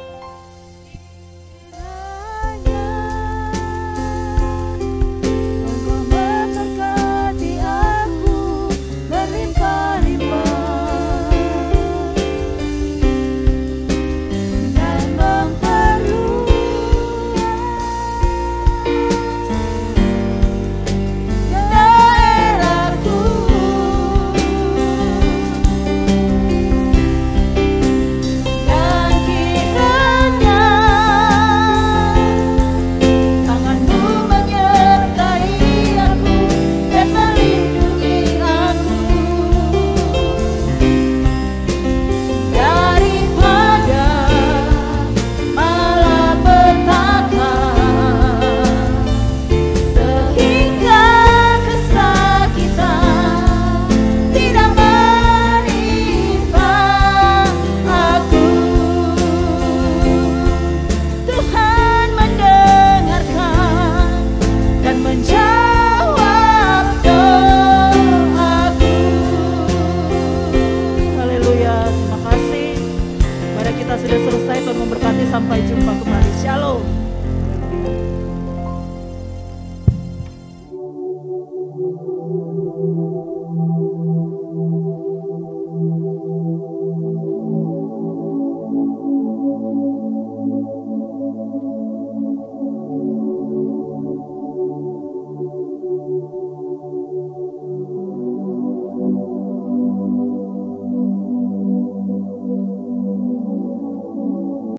[SPEAKER 4] Sampai jumpa kembali. Shalom.